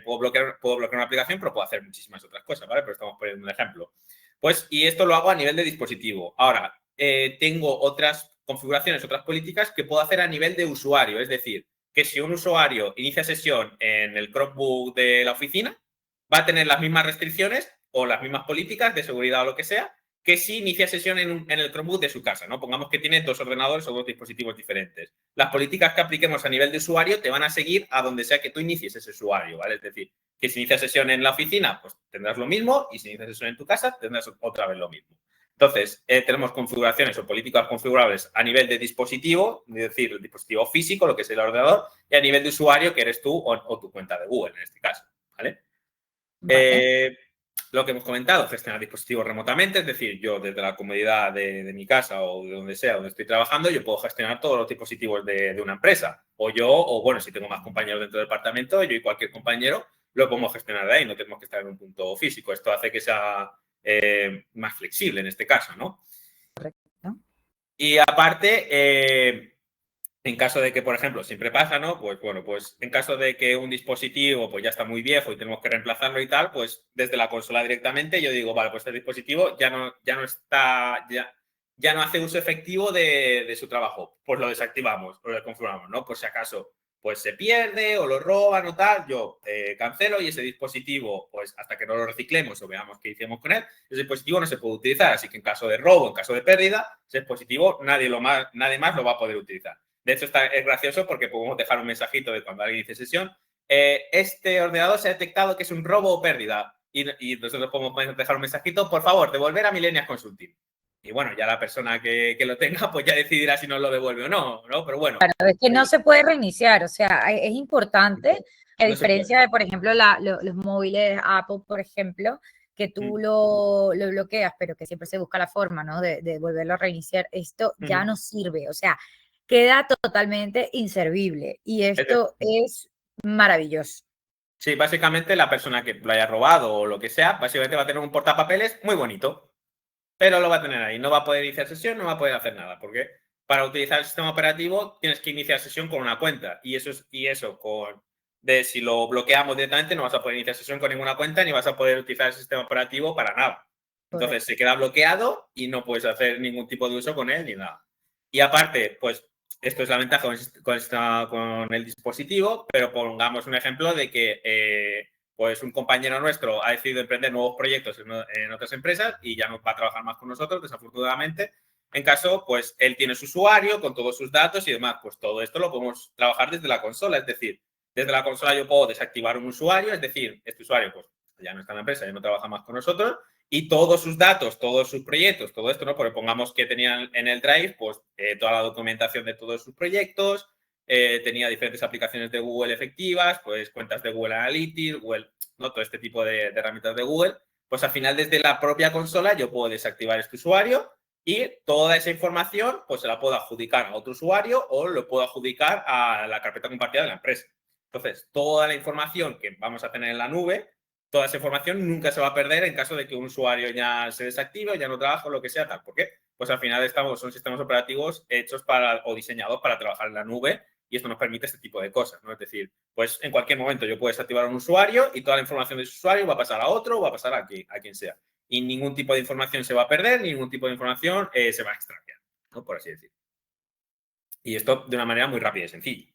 puedo bloquear una aplicación, pero puedo hacer muchísimas otras cosas, ¿vale? Pero estamos poniendo un ejemplo. Pues, y esto lo hago a nivel de dispositivo. Ahora, tengo otras configuraciones, otras políticas que puedo hacer a nivel de usuario. Es decir, que si un usuario inicia sesión en el Chromebook de la oficina, va a tener las mismas restricciones o las mismas políticas de seguridad o lo que sea, que si inicia sesión en el Chromebook de su casa, ¿no? Pongamos que tiene 2 ordenadores o 2 dispositivos diferentes. Las políticas que apliquemos a nivel de usuario te van a seguir a donde sea que tú inicies ese usuario, ¿vale? Es decir, que si inicias sesión en la oficina, pues tendrás lo mismo, y si inicias sesión en tu casa, tendrás otra vez lo mismo. Entonces, tenemos configuraciones o políticas configurables a nivel de dispositivo, es decir, el dispositivo físico, lo que es el ordenador, y a nivel de usuario, que eres tú o tu cuenta de Google, en este caso, ¿vale? Vale. Lo que hemos comentado, gestionar dispositivos remotamente, es decir, yo desde la comodidad de mi casa o de donde sea, donde estoy trabajando, yo puedo gestionar todos los dispositivos de una empresa. O yo, o bueno, si tengo más compañeros dentro del departamento, yo y cualquier compañero lo podemos gestionar de ahí, no tenemos que estar en un punto físico. Esto hace que sea más flexible en este caso, ¿no? Correcto. Y aparte, en caso de que, por ejemplo, siempre pasa, ¿no? Pues bueno, pues en caso de que un dispositivo pues ya está muy viejo y tenemos que reemplazarlo y tal, pues desde la consola directamente yo digo, vale, pues este dispositivo ya no está, ya no hace uso efectivo de su trabajo. Pues lo desactivamos, lo desconfiguramos, ¿no? Por si acaso pues se pierde o lo roban o tal, yo cancelo y ese dispositivo, pues hasta que no lo reciclemos o veamos qué hicimos con él, ese dispositivo no se puede utilizar. Así que en caso de robo, en caso de pérdida, ese dispositivo nadie más lo va a poder utilizar. De hecho, es gracioso porque podemos dejar un mensajito de cuando alguien dice sesión. Este ordenador se ha detectado que es un robo o pérdida. Y nosotros podemos dejar un mensajito, por favor, devolver a Millennials Consulting. Y bueno, ya la persona que lo tenga, pues ya decidirá si nos lo devuelve o no, ¿no? Pero bueno. Claro, es que no se puede reiniciar, o sea, es importante, a No se diferencia puede. de, por ejemplo, los móviles Apple, por ejemplo, que tú lo bloqueas, pero que siempre se busca la forma, ¿no? De volverlo a reiniciar. Esto ya no sirve, o sea, queda totalmente inservible y esto es maravilloso. Sí, básicamente la persona que lo haya robado o lo que sea, básicamente va a tener un portapapeles muy bonito, pero lo va a tener ahí. No va a poder iniciar sesión, no va a poder hacer nada, porque para utilizar el sistema operativo tienes que iniciar sesión con una cuenta y si lo bloqueamos directamente no vas a poder iniciar sesión con ninguna cuenta ni vas a poder utilizar el sistema operativo para nada. Entonces se queda bloqueado y no puedes hacer ningún tipo de uso con él ni nada. Y aparte, pues esto es la ventaja con el dispositivo, pero pongamos un ejemplo de que pues un compañero nuestro ha decidido emprender nuevos proyectos en otras empresas y ya no va a trabajar más con nosotros, desafortunadamente. En caso, pues él tiene su usuario con todos sus datos y demás. Pues todo esto lo podemos trabajar desde la consola, es decir, desde la consola yo puedo desactivar un usuario, es decir, este usuario pues ya no está en la empresa, ya no trabaja más con nosotros y todos sus datos, todos sus proyectos, todo esto, ¿no? Porque pongamos que tenían en el Drive pues toda la documentación de todos sus proyectos, tenía diferentes aplicaciones de Google efectivas, pues cuentas de Google Analytics, Google, ¿no? Todo este tipo de herramientas de Google, pues al final desde la propia consola yo puedo desactivar este usuario y toda esa información pues se la puedo adjudicar a otro usuario o lo puedo adjudicar a la carpeta compartida de la empresa. Entonces, toda la información que vamos a tener en la nube, toda esa información nunca se va a perder en caso de que un usuario ya se desactive o ya no trabaje o lo que sea, tal. ¿Por qué? Pues al final son sistemas operativos hechos o diseñados para trabajar en la nube y esto nos permite este tipo de cosas, ¿no? Es decir, pues en cualquier momento yo puedo desactivar a un usuario y toda la información de ese usuario va a pasar a otro o va a pasar a quien sea. Y ningún tipo de información se va a perder, ningún tipo de información se va a extraviar, ¿no? Por así decirlo. Y esto de una manera muy rápida y sencilla.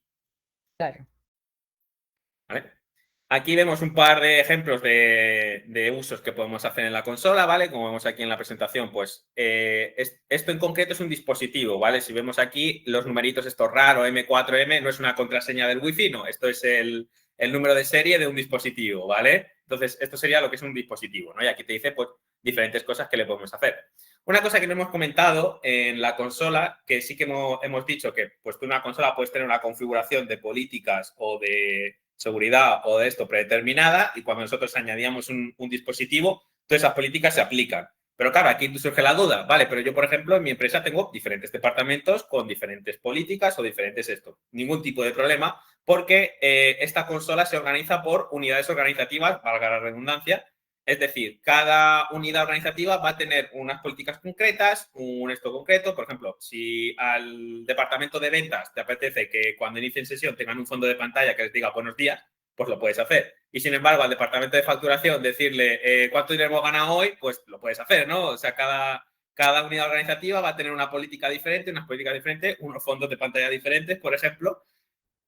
Claro. ¿Vale? Aquí vemos un par de ejemplos de usos que podemos hacer en la consola, ¿vale? Como vemos aquí en la presentación, pues esto en concreto es un dispositivo, ¿vale? Si vemos aquí los numeritos estos raros, M4M, no es una contraseña del Wi-Fi, no, esto es el número de serie de un dispositivo, ¿vale? Entonces, esto sería lo que es un dispositivo, ¿no? Y aquí te dice, pues, diferentes cosas que le podemos hacer. Una cosa que no hemos comentado en la consola, que sí que hemos dicho que, pues, tú en una consola puedes tener una configuración de políticas o de seguridad o de esto predeterminada y cuando nosotros añadíamos un dispositivo, todas esas políticas se aplican. Pero claro, aquí surge la duda, vale, pero yo, por ejemplo, en mi empresa tengo diferentes departamentos con diferentes políticas o diferentes esto. Ningún tipo de problema, porque esta consola se organiza por unidades organizativas, valga la redundancia. Es decir, cada unidad organizativa va a tener unas políticas concretas, un esto concreto. Por ejemplo, si al departamento de ventas te apetece que cuando inicien sesión tengan un fondo de pantalla que les diga buenos días, pues lo puedes hacer. Y sin embargo, al departamento de facturación decirle cuánto dinero hemos ganado hoy, pues lo puedes hacer, ¿no? O sea, cada unidad organizativa va a tener una política diferente, unas políticas diferentes, unos fondos de pantalla diferentes, por ejemplo.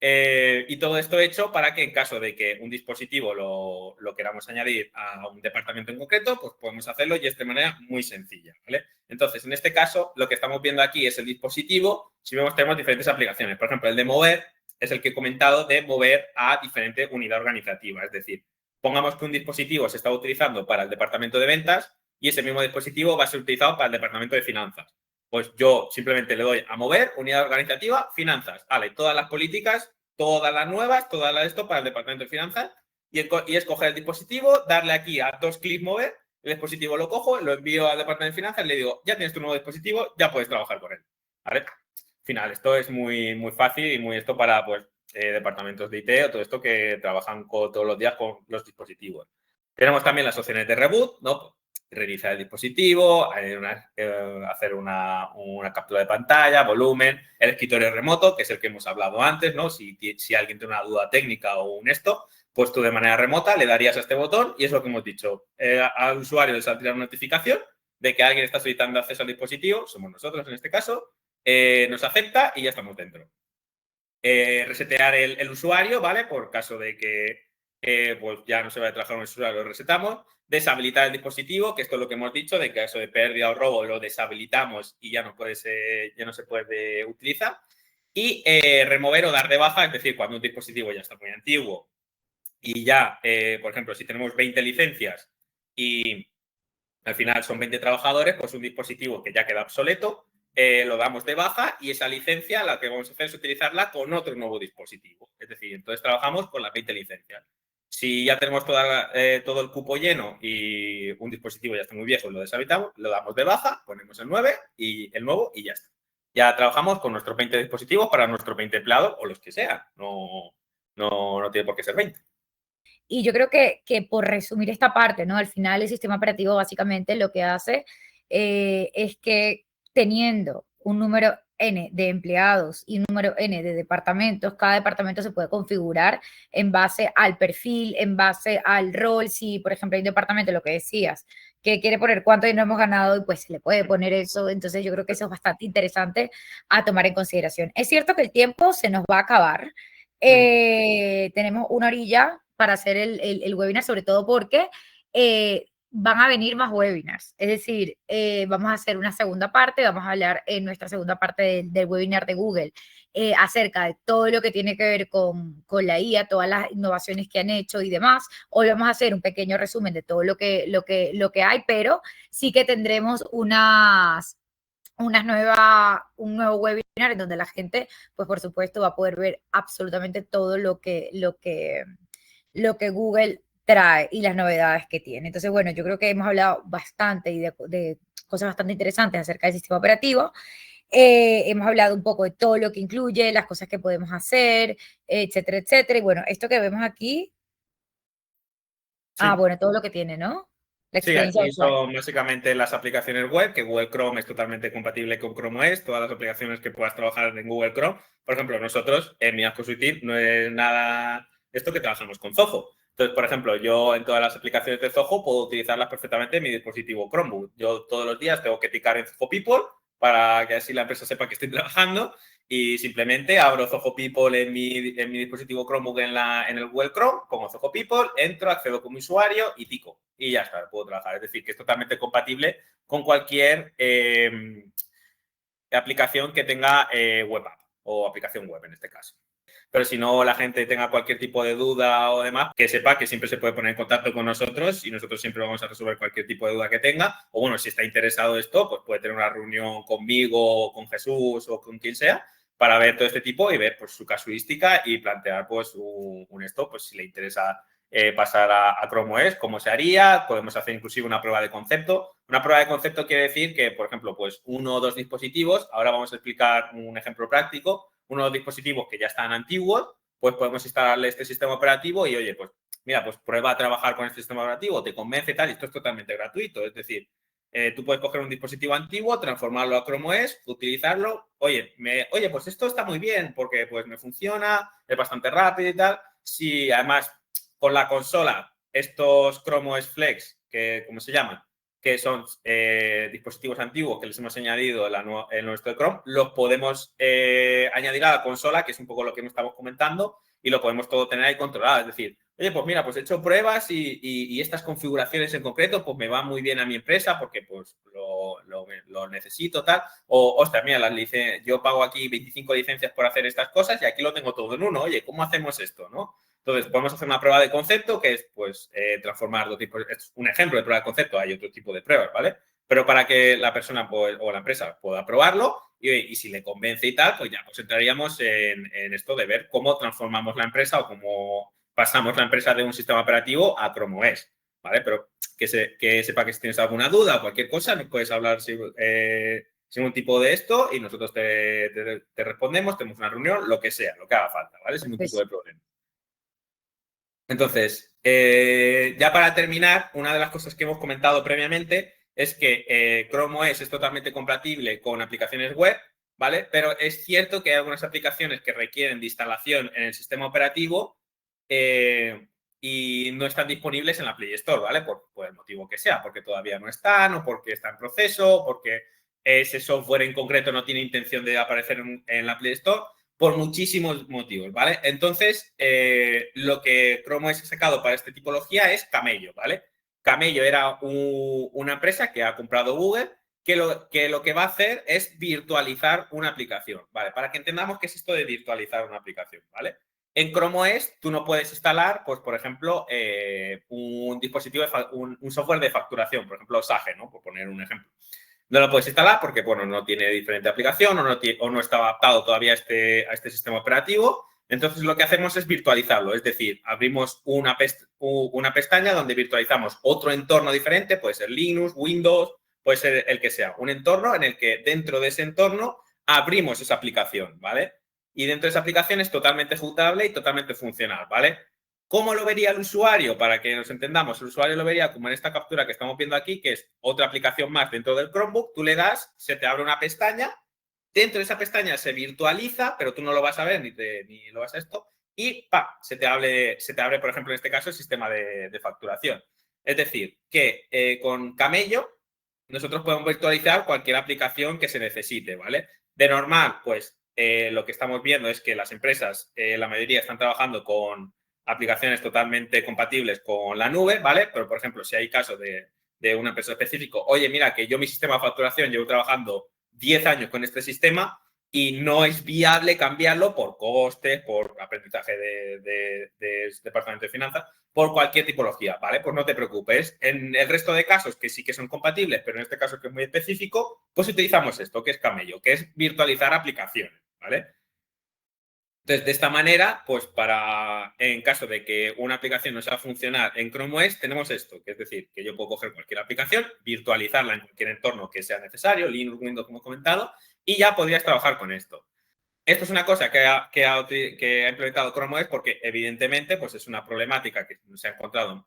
Y todo esto hecho para que en caso de que un dispositivo lo queramos añadir a un departamento en concreto, pues podemos hacerlo y es de manera muy sencilla, ¿vale? Entonces, en este caso, lo que estamos viendo aquí es el dispositivo. Si vemos, tenemos diferentes aplicaciones. Por ejemplo, el de mover es el que he comentado de mover a diferente unidad organizativa. Es decir, pongamos que un dispositivo se está utilizando para el departamento de ventas y ese mismo dispositivo va a ser utilizado para el departamento de finanzas. Pues yo simplemente le doy a mover, unidad organizativa, finanzas. Vale, todas las políticas, todas las nuevas, todas las de esto para el departamento de finanzas y escoger el dispositivo, darle aquí a 2 clics mover, el dispositivo lo cojo, lo envío al departamento de finanzas y le digo, ya tienes tu nuevo dispositivo, ya puedes trabajar con él. ¿Vale? Al final, esto es muy, muy fácil y muy esto para pues, departamentos de IT o todo esto que trabajan todos los días con los dispositivos. Tenemos también las opciones de reboot, ¿no? Reiniciar el dispositivo, hacer una captura de pantalla, volumen, el escritorio remoto, que es el que hemos hablado antes, ¿no? Si alguien tiene una duda técnica o un esto, pues tú de manera remota le darías a este botón y es lo que hemos dicho. Al usuario le saldrá una notificación de que alguien está solicitando acceso al dispositivo, somos nosotros en este caso, nos acepta y ya estamos dentro. Resetear el usuario, ¿vale? Por caso de que pues ya no se va a trabajar un usuario, lo resetamos. Deshabilitar el dispositivo, que esto es lo que hemos dicho, de que caso de pérdida o robo lo deshabilitamos y ya no se puede utilizar. Y remover o dar de baja, es decir, cuando un dispositivo ya está muy antiguo y ya, por ejemplo, si tenemos 20 licencias y al final son 20 trabajadores, pues un dispositivo que ya queda obsoleto, lo damos de baja y esa licencia la que vamos a hacer es utilizarla con otro nuevo dispositivo. Es decir, entonces trabajamos con las 20 licencias. Si ya tenemos todo el cupo lleno y un dispositivo ya está muy viejo y lo deshabilitamos, lo damos de baja, ponemos el 9 y el nuevo y ya está. Ya trabajamos con nuestros 20 dispositivos para nuestros 20 empleados o los que sean. No tiene por qué ser 20. Y yo creo que por resumir esta parte, ¿no? Al final el sistema operativo básicamente lo que hace es que teniendo un número N de empleados y un número N de departamentos, cada departamento se puede configurar en base al perfil, en base al rol. Si, por ejemplo, hay un departamento, lo que decías, que quiere poner cuánto dinero hemos ganado, y pues se le puede poner eso. Entonces yo creo que eso es bastante interesante a tomar en consideración. Es cierto que el tiempo se nos va a acabar. Tenemos una orilla para hacer el webinar, sobre todo porque van a venir más webinars. Es decir, vamos a hacer una segunda parte, vamos a hablar en nuestra segunda parte del webinar de Google acerca de todo lo que tiene que ver con la IA, todas las innovaciones que han hecho y demás. Hoy vamos a hacer un pequeño resumen de todo lo que hay, pero sí que tendremos un nuevo webinar en donde la gente, pues por supuesto, va a poder ver absolutamente todo lo que Google trae y las novedades que tiene. Entonces, bueno, yo creo que hemos hablado bastante y de cosas bastante interesantes acerca del sistema operativo. Hemos hablado un poco de todo lo que incluye, las cosas que podemos hacer, etcétera, etcétera. Y bueno, esto que vemos aquí, Sí. bueno, todo lo que tiene, ¿no? La Sí, experiencia de aquí usuario. son básicamente las aplicaciones web, que Google Chrome es totalmente compatible con Chrome OS, todas las aplicaciones que puedas trabajar en Google Chrome. Por ejemplo, nosotros en mi Suite no es nada esto que trabajamos con Zoho. Entonces, por ejemplo, yo en todas las aplicaciones de Zoho puedo utilizarlas perfectamente en mi dispositivo Chromebook. Yo todos los días tengo que ticar en Zoho People para que así la empresa sepa que estoy trabajando y simplemente abro Zoho People en mi dispositivo Chromebook en el Google Chrome, pongo Zoho People, entro, accedo como usuario y tico. Y ya está, puedo trabajar. Es decir, que es totalmente compatible con cualquier aplicación que tenga web app o aplicación web en este caso. Pero si no, la gente tenga cualquier tipo de duda o demás, que sepa que siempre se puede poner en contacto con nosotros y nosotros siempre vamos a resolver cualquier tipo de duda que tenga. O bueno, si está interesado en esto, pues puede tener una reunión conmigo, con Jesús o con quien sea para ver todo este tipo y ver pues, su casuística y plantear pues un esto, pues si le interesa pasar a Chrome OS, cómo se haría, podemos hacer inclusive una prueba de concepto. Una prueba de concepto quiere decir que, por ejemplo, pues 1 o 2 dispositivos, ahora vamos a explicar un ejemplo práctico, 1 o 2 dispositivos que ya están antiguos, pues podemos instalarle este sistema operativo y, oye, pues mira, pues prueba a trabajar con este sistema operativo, te convence tal, y esto es totalmente gratuito, es decir, tú puedes coger un dispositivo antiguo, transformarlo a Chrome OS, utilizarlo, oye, pues esto está muy bien porque pues me funciona, es bastante rápido y tal. Si además con la consola, estos Chrome OS Flex, que ¿cómo se llaman? Que son dispositivos antiguos que les hemos añadido en nuestro Chrome, los podemos añadir a la consola, que es un poco lo que estamos comentando, y lo podemos todo tener ahí controlado. Es decir, oye, pues mira, pues he hecho pruebas y estas configuraciones en concreto, pues me van muy bien a mi empresa porque pues lo necesito, tal. O, ostras, mira, yo pago aquí 25 licencias por hacer estas cosas y aquí lo tengo todo en uno. Oye, ¿cómo hacemos esto, no? Entonces, podemos hacer una prueba de concepto que es, pues, transformar dos tipos. Es un ejemplo de prueba de concepto, hay otro tipo de pruebas, ¿vale? Pero para que la persona pues, o la empresa pueda probarlo y si le convence y tal, pues ya pues entraríamos en esto de ver cómo transformamos la empresa o cómo pasamos la empresa de un sistema operativo a Chrome OS, ¿vale? Pero que sepa que si tienes alguna duda o cualquier cosa, nos puedes hablar sin un tipo de esto y nosotros te respondemos, tenemos una reunión, lo que sea, lo que haga falta, ¿vale? Sin ningún tipo de problema. Entonces, ya para terminar, una de las cosas que hemos comentado previamente es que Chrome OS es totalmente compatible con aplicaciones web, ¿vale? Pero es cierto que hay algunas aplicaciones que requieren de instalación en el sistema operativo y no están disponibles en la Play Store, ¿vale? Por el motivo que sea, porque todavía no están o porque está en proceso, porque ese software en concreto no tiene intención de aparecer en la Play Store, por muchísimos motivos, ¿vale? Entonces, lo que Chrome OS ha sacado para esta tipología es Camello, ¿vale? Camello era una empresa que ha comprado Google que lo que va a hacer es virtualizar una aplicación, ¿vale? Para que entendamos qué es esto de virtualizar una aplicación, ¿vale? En Chrome OS tú no puedes instalar, pues, por ejemplo, un dispositivo, un software de facturación, por ejemplo, Sage, ¿no? Por poner un ejemplo. No lo puedes instalar porque, bueno, no tiene diferente aplicación o no está adaptado todavía a este sistema operativo. Entonces, lo que hacemos es virtualizarlo. Es decir, abrimos una pestaña donde virtualizamos otro entorno diferente, puede ser Linux, Windows, puede ser el que sea. Un entorno en el que dentro de ese entorno abrimos esa aplicación, ¿vale? Y dentro de esa aplicación es totalmente ejecutable y totalmente funcional, ¿vale? ¿Cómo lo vería el usuario? Para que nos entendamos, el usuario lo vería como en esta captura que estamos viendo aquí, que es otra aplicación más dentro del Chromebook. Tú le das, se te abre una pestaña, dentro de esa pestaña se virtualiza, pero tú no lo vas a ver ni lo vas a esto, y ¡pam! Se te abre, por ejemplo, en este caso, el sistema de facturación. Es decir, que con Camello nosotros podemos virtualizar cualquier aplicación que se necesite, ¿vale? De normal, pues lo que estamos viendo es que las empresas, la mayoría están trabajando con aplicaciones totalmente compatibles con la nube, ¿vale? Pero, por ejemplo, si hay casos de una empresa específica, oye, mira, que yo mi sistema de facturación llevo trabajando 10 años con este sistema y no es viable cambiarlo por costes, por aprendizaje de departamento de finanzas, por cualquier tipología, ¿vale? Pues no te preocupes. En el resto de casos que sí que son compatibles, pero en este caso que es muy específico, pues utilizamos esto, que es Camello, que es virtualizar aplicaciones, ¿vale? Entonces, de esta manera, pues en caso de que una aplicación no sea funcionar en Chrome OS, tenemos esto, que es decir, que yo puedo coger cualquier aplicación, virtualizarla en cualquier entorno que sea necesario, Linux, Windows, como he comentado, y ya podrías trabajar con esto. Esto es una cosa que ha implementado Chrome OS porque, evidentemente, pues es una problemática que se ha encontrado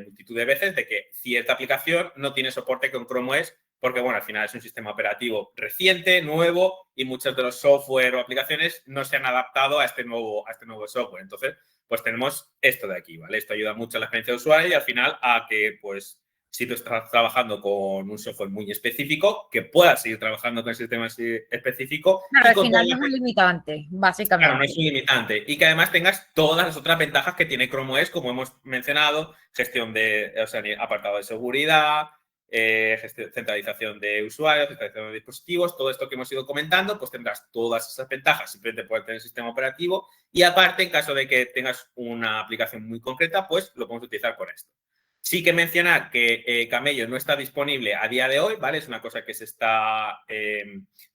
multitud de veces de que cierta aplicación no tiene soporte con Chrome OS porque, bueno, al final es un sistema operativo reciente, nuevo, y muchos de los software o aplicaciones no se han adaptado a este nuevo software. Entonces, pues tenemos esto de aquí, ¿vale? Esto ayuda mucho a la experiencia de usuario y al final a que, pues, si tú estás trabajando con un software muy específico, que puedas seguir trabajando con ese sistema específico. Claro, Y al final no es un limitante, básicamente. Claro, no es un limitante. Y que además tengas todas las otras ventajas que tiene Chrome OS, como hemos mencionado, gestión apartado de seguridad, centralización de usuarios, centralización de dispositivos, todo esto que hemos ido comentando, pues tendrás todas esas ventajas simplemente por tener el sistema operativo. Y aparte, en caso de que tengas una aplicación muy concreta, pues lo podemos utilizar con esto. Sí que mencionar que Camello no está disponible a día de hoy, ¿vale? Es una cosa que se está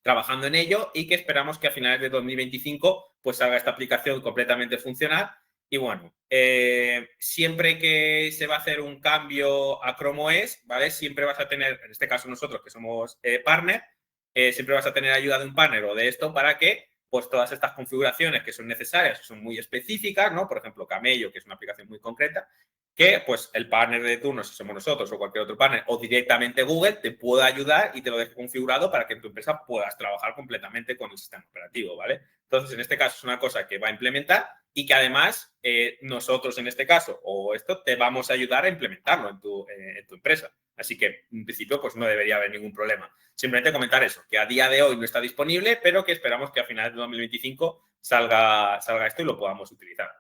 trabajando en ello y que esperamos que a finales de 2025 pues salga esta aplicación completamente funcional Y bueno, siempre que se va a hacer un cambio a Chrome OS, ¿vale? Siempre vas a tener, en este caso nosotros que somos partner, siempre vas a tener ayuda de un partner o de esto para que pues todas estas configuraciones que son necesarias, que son muy específicas, ¿no? Por ejemplo, Camello, que es una aplicación muy concreta, que pues el partner de turno, si somos nosotros o cualquier otro partner, o directamente Google, te pueda ayudar y te lo deje configurado para que en tu empresa puedas trabajar completamente con el sistema operativo, ¿vale? Entonces, en este caso es una cosa que va a implementar y que además nosotros en este caso o esto te vamos a ayudar a implementarlo en tu empresa. Así que en principio pues no debería haber ningún problema. Simplemente comentar eso, que a día de hoy no está disponible, pero que esperamos que a finales de 2025 salga esto y lo podamos utilizar.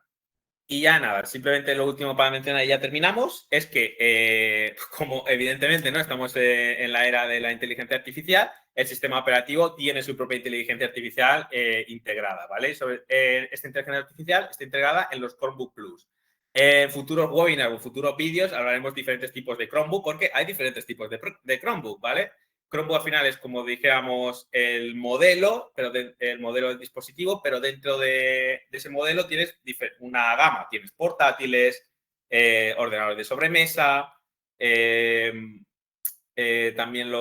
Y ya nada, simplemente lo último para mencionar y ya terminamos, es que como evidentemente no estamos en la era de la inteligencia artificial, el sistema operativo tiene su propia inteligencia artificial integrada, ¿vale? Esta inteligencia artificial está integrada en los Chromebook Plus. En futuros webinars o futuros vídeos hablaremos diferentes tipos de Chromebook porque hay diferentes tipos de Chromebook, ¿vale? Chromebook al final es como dijéramos el modelo, el modelo del dispositivo, pero dentro de ese modelo tienes una gama. Tienes portátiles, ordenadores de sobremesa, también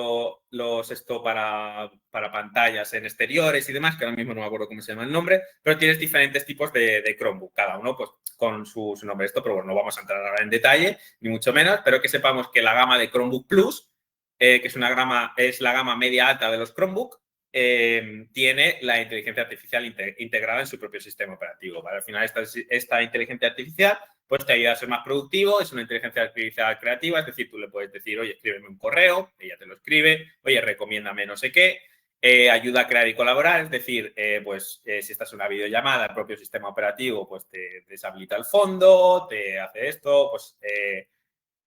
esto para pantallas en exteriores y demás, que ahora mismo no me acuerdo cómo se llama el nombre, pero tienes diferentes tipos de Chromebook, cada uno pues con su nombre esto, pero bueno, no vamos a entrar ahora en detalle, ni mucho menos, pero que sepamos que la gama de Chromebook Plus, que es la gama media alta de los Chromebook, tiene la inteligencia artificial integrada en su propio sistema operativo, ¿vale? Al final esta inteligencia artificial pues te ayuda a ser más productivo, es una inteligencia artificial creativa, es decir, tú le puedes decir, oye, escríbeme un correo, ella te lo escribe, oye, recomiéndame no sé qué, ayuda a crear y colaborar, es decir, si estás en una videollamada, el propio sistema operativo pues te deshabilita el fondo, te hace esto, pues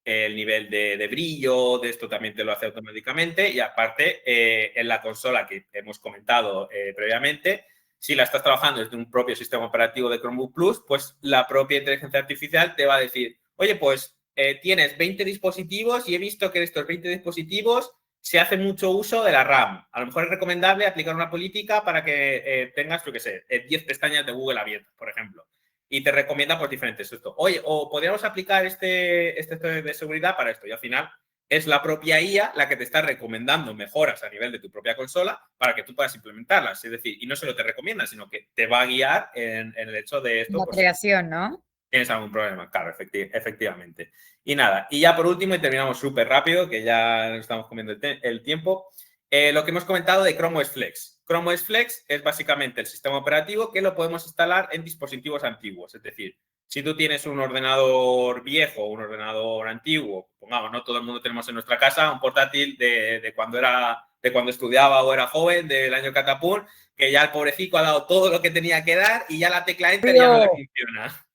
el nivel de brillo de esto también te lo hace automáticamente y aparte en la consola que hemos comentado previamente, si la estás trabajando desde un propio sistema operativo de Chromebook Plus, pues la propia inteligencia artificial te va a decir, oye, pues tienes 20 dispositivos y he visto que de estos 20 dispositivos se hace mucho uso de la RAM. A lo mejor es recomendable aplicar una política para que tengas, yo qué sé, 10 pestañas de Google abiertas, por ejemplo. Y te recomienda pues diferentes esto. Oye, o podríamos aplicar este de seguridad para esto. Y al final es la propia IA la que te está recomendando mejoras a nivel de tu propia consola para que tú puedas implementarlas. Es decir, y no solo te recomienda, sino que te va a guiar en el hecho de esto. La Pues, creación, ¿no? tienes algún problema, claro, efectivamente. Y nada, y ya por último, y terminamos súper rápido, que ya nos estamos comiendo el tiempo, lo que hemos comentado de Chrome OS Flex. Chrome OS Flex es básicamente el sistema operativo que lo podemos instalar en dispositivos antiguos. Es decir, si tú tienes un ordenador viejo o un ordenador antiguo, pongamos, no todo el mundo tenemos en nuestra casa un portátil de cuando estudiaba o era joven, del año catapún, que ya el pobrecito ha dado todo lo que tenía que dar y ya la tecla Enter ya no le funciona,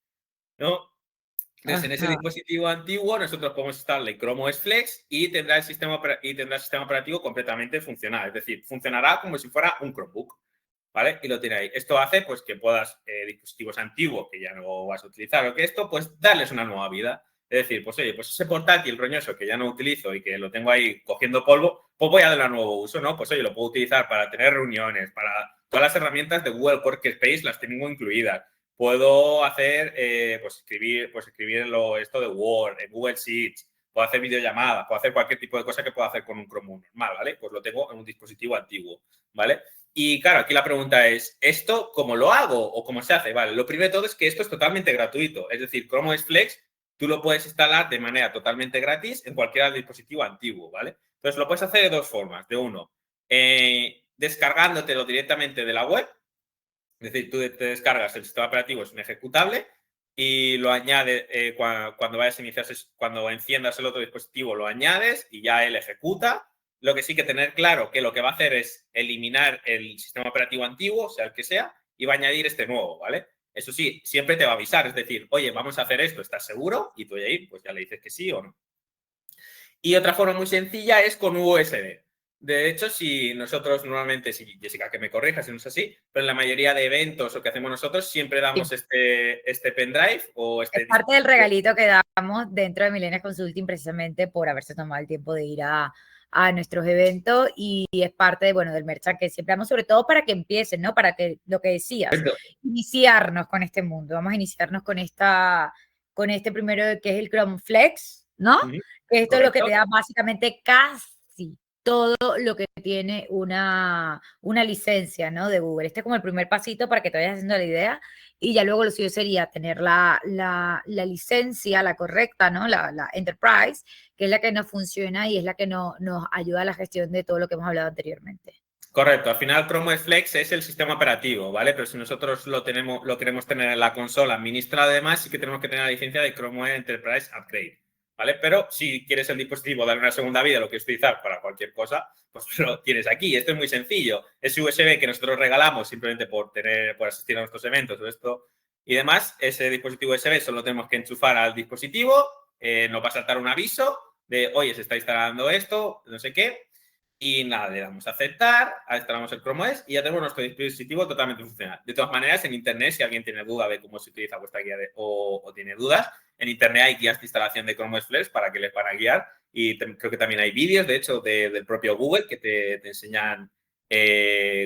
¿no? Entonces, en ese dispositivo antiguo, nosotros podemos instalarle Chrome OS Flex y tendrá el sistema operativo completamente funcional. Es decir, funcionará como si fuera un Chromebook, ¿vale? Y lo tiene ahí. Esto hace, pues, que puedas, dispositivos antiguos que ya no vas a utilizar o que esto, pues, darles una nueva vida. Es decir, pues, oye, pues ese portátil roñoso que ya no utilizo y que lo tengo ahí cogiendo polvo, pues voy a darle un nuevo uso, ¿no? Pues, oye, lo puedo utilizar para tener reuniones, para todas las herramientas de Google Workspace las tengo incluidas. Puedo hacer, escribirlo esto de Word, en Google Sheets, puedo hacer videollamadas, puedo hacer cualquier tipo de cosa que pueda hacer con un Chromebook normal, ¿vale? Pues lo tengo en un dispositivo antiguo, ¿vale? Y claro, aquí la pregunta es, ¿esto cómo lo hago o cómo se hace? Vale, lo primero de todo es que esto es totalmente gratuito, es decir, Chrome OS Flex tú lo puedes instalar de manera totalmente gratis en cualquier dispositivo antiguo, ¿vale? Entonces lo puedes hacer de dos formas, de uno, descargándotelo directamente de la web. Es decir, tú te descargas el sistema operativo, es un ejecutable y lo añades cuando vayas a iniciar, cuando enciendas el otro dispositivo, lo añades y ya él ejecuta. Lo que sí que tener claro que lo que va a hacer es eliminar el sistema operativo antiguo, sea el que sea, y va a añadir este nuevo, ¿vale? Eso sí, siempre te va a avisar, es decir, oye, vamos a hacer esto, ¿estás seguro? Y tú ahí, pues ya le dices que sí o no. Y otra forma muy sencilla es con USB. De hecho, si nosotros normalmente, si Jessica, que me corrija si no es así, pero en la mayoría de eventos o que hacemos nosotros siempre damos este pendrive o este es parte del regalito que damos dentro de Millennials Consulting precisamente por haberse tomado el tiempo de ir a a nuestros eventos y es parte de, bueno, del merchan que siempre damos, sobre todo para que empiecen, ¿no? Para que, lo que decías, iniciarnos con este mundo. Vamos a iniciarnos con este primero que es el Chrome Flex, ¿no? Que esto es lo que te da básicamente casi todo lo que tiene una licencia, ¿no? De Google. Este es como el primer pasito para que te vayas haciendo la idea y ya luego lo suyo sería tener la licencia, la correcta, ¿no? La Enterprise, que es la que nos funciona y es la que nos ayuda a la gestión de todo lo que hemos hablado anteriormente. Correcto, al final Chrome OS Flex es el sistema operativo, ¿vale? Pero si nosotros lo queremos tener en la consola administrado, además sí que tenemos que tener la licencia de Chrome OS Enterprise Upgrade, ¿vale? Pero si quieres el dispositivo darle una segunda vida, lo quieres utilizar para cualquier cosa, pues lo tienes aquí. Esto es muy sencillo. Ese USB que nosotros regalamos simplemente por asistir a nuestros eventos o esto y demás, ese dispositivo USB solo tenemos que enchufar al dispositivo, nos va a saltar un aviso de, oye, se está instalando esto, no sé qué. Y nada, le damos a aceptar, instalamos el Chrome OS y ya tenemos nuestro dispositivo totalmente funcional. De todas maneras, en Internet, si alguien tiene duda de cómo se utiliza vuestra guía o tiene dudas, en Internet hay guías de instalación de Chrome OS Flex para que les van a guiar y creo que también hay vídeos, de hecho, del propio Google que te enseñan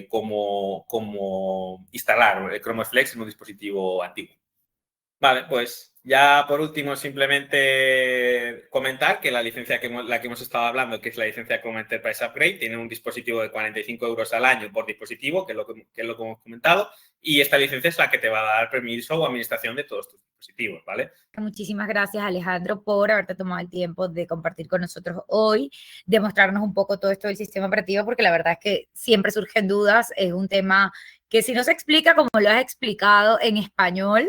cómo instalar el Chrome OS Flex en un dispositivo antiguo. Vale, pues ya por último simplemente comentar que la licencia la que hemos estado hablando, que es la licencia Chrome Enterprise Upgrade, tiene un dispositivo de 45 euros al año por dispositivo, que es lo que hemos comentado, y esta licencia es la que te va a dar permiso o administración de todos tus dispositivos, ¿vale? Muchísimas gracias, Alejandro, por haberte tomado el tiempo de compartir con nosotros hoy, de mostrarnos un poco todo esto del sistema operativo, porque la verdad es que siempre surgen dudas, es un tema que si no se explica como lo has explicado en español,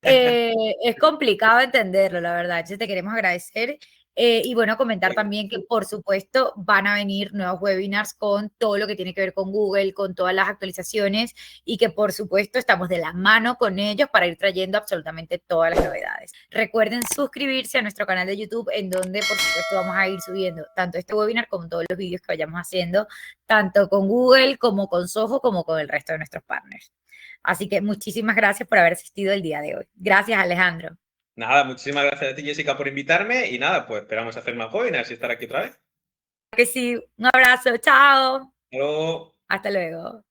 es complicado entenderlo, la verdad. Entonces te queremos agradecer y bueno, comentar también que por supuesto van a venir nuevos webinars con todo lo que tiene que ver con Google, con todas las actualizaciones y que por supuesto estamos de la mano con ellos para ir trayendo absolutamente todas las novedades. Recuerden suscribirse a nuestro canal de YouTube en donde por supuesto vamos a ir subiendo tanto este webinar como todos los vídeos que vayamos haciendo, tanto con Google como con Soho como con el resto de nuestros partners. Así que muchísimas gracias por haber asistido el día de hoy. Gracias, Alejandro. Nada, muchísimas gracias a ti, Jessica, por invitarme y nada, pues esperamos hacer más webinars y estar aquí otra vez. Que sí, un abrazo, chao. Hasta luego. Hasta luego.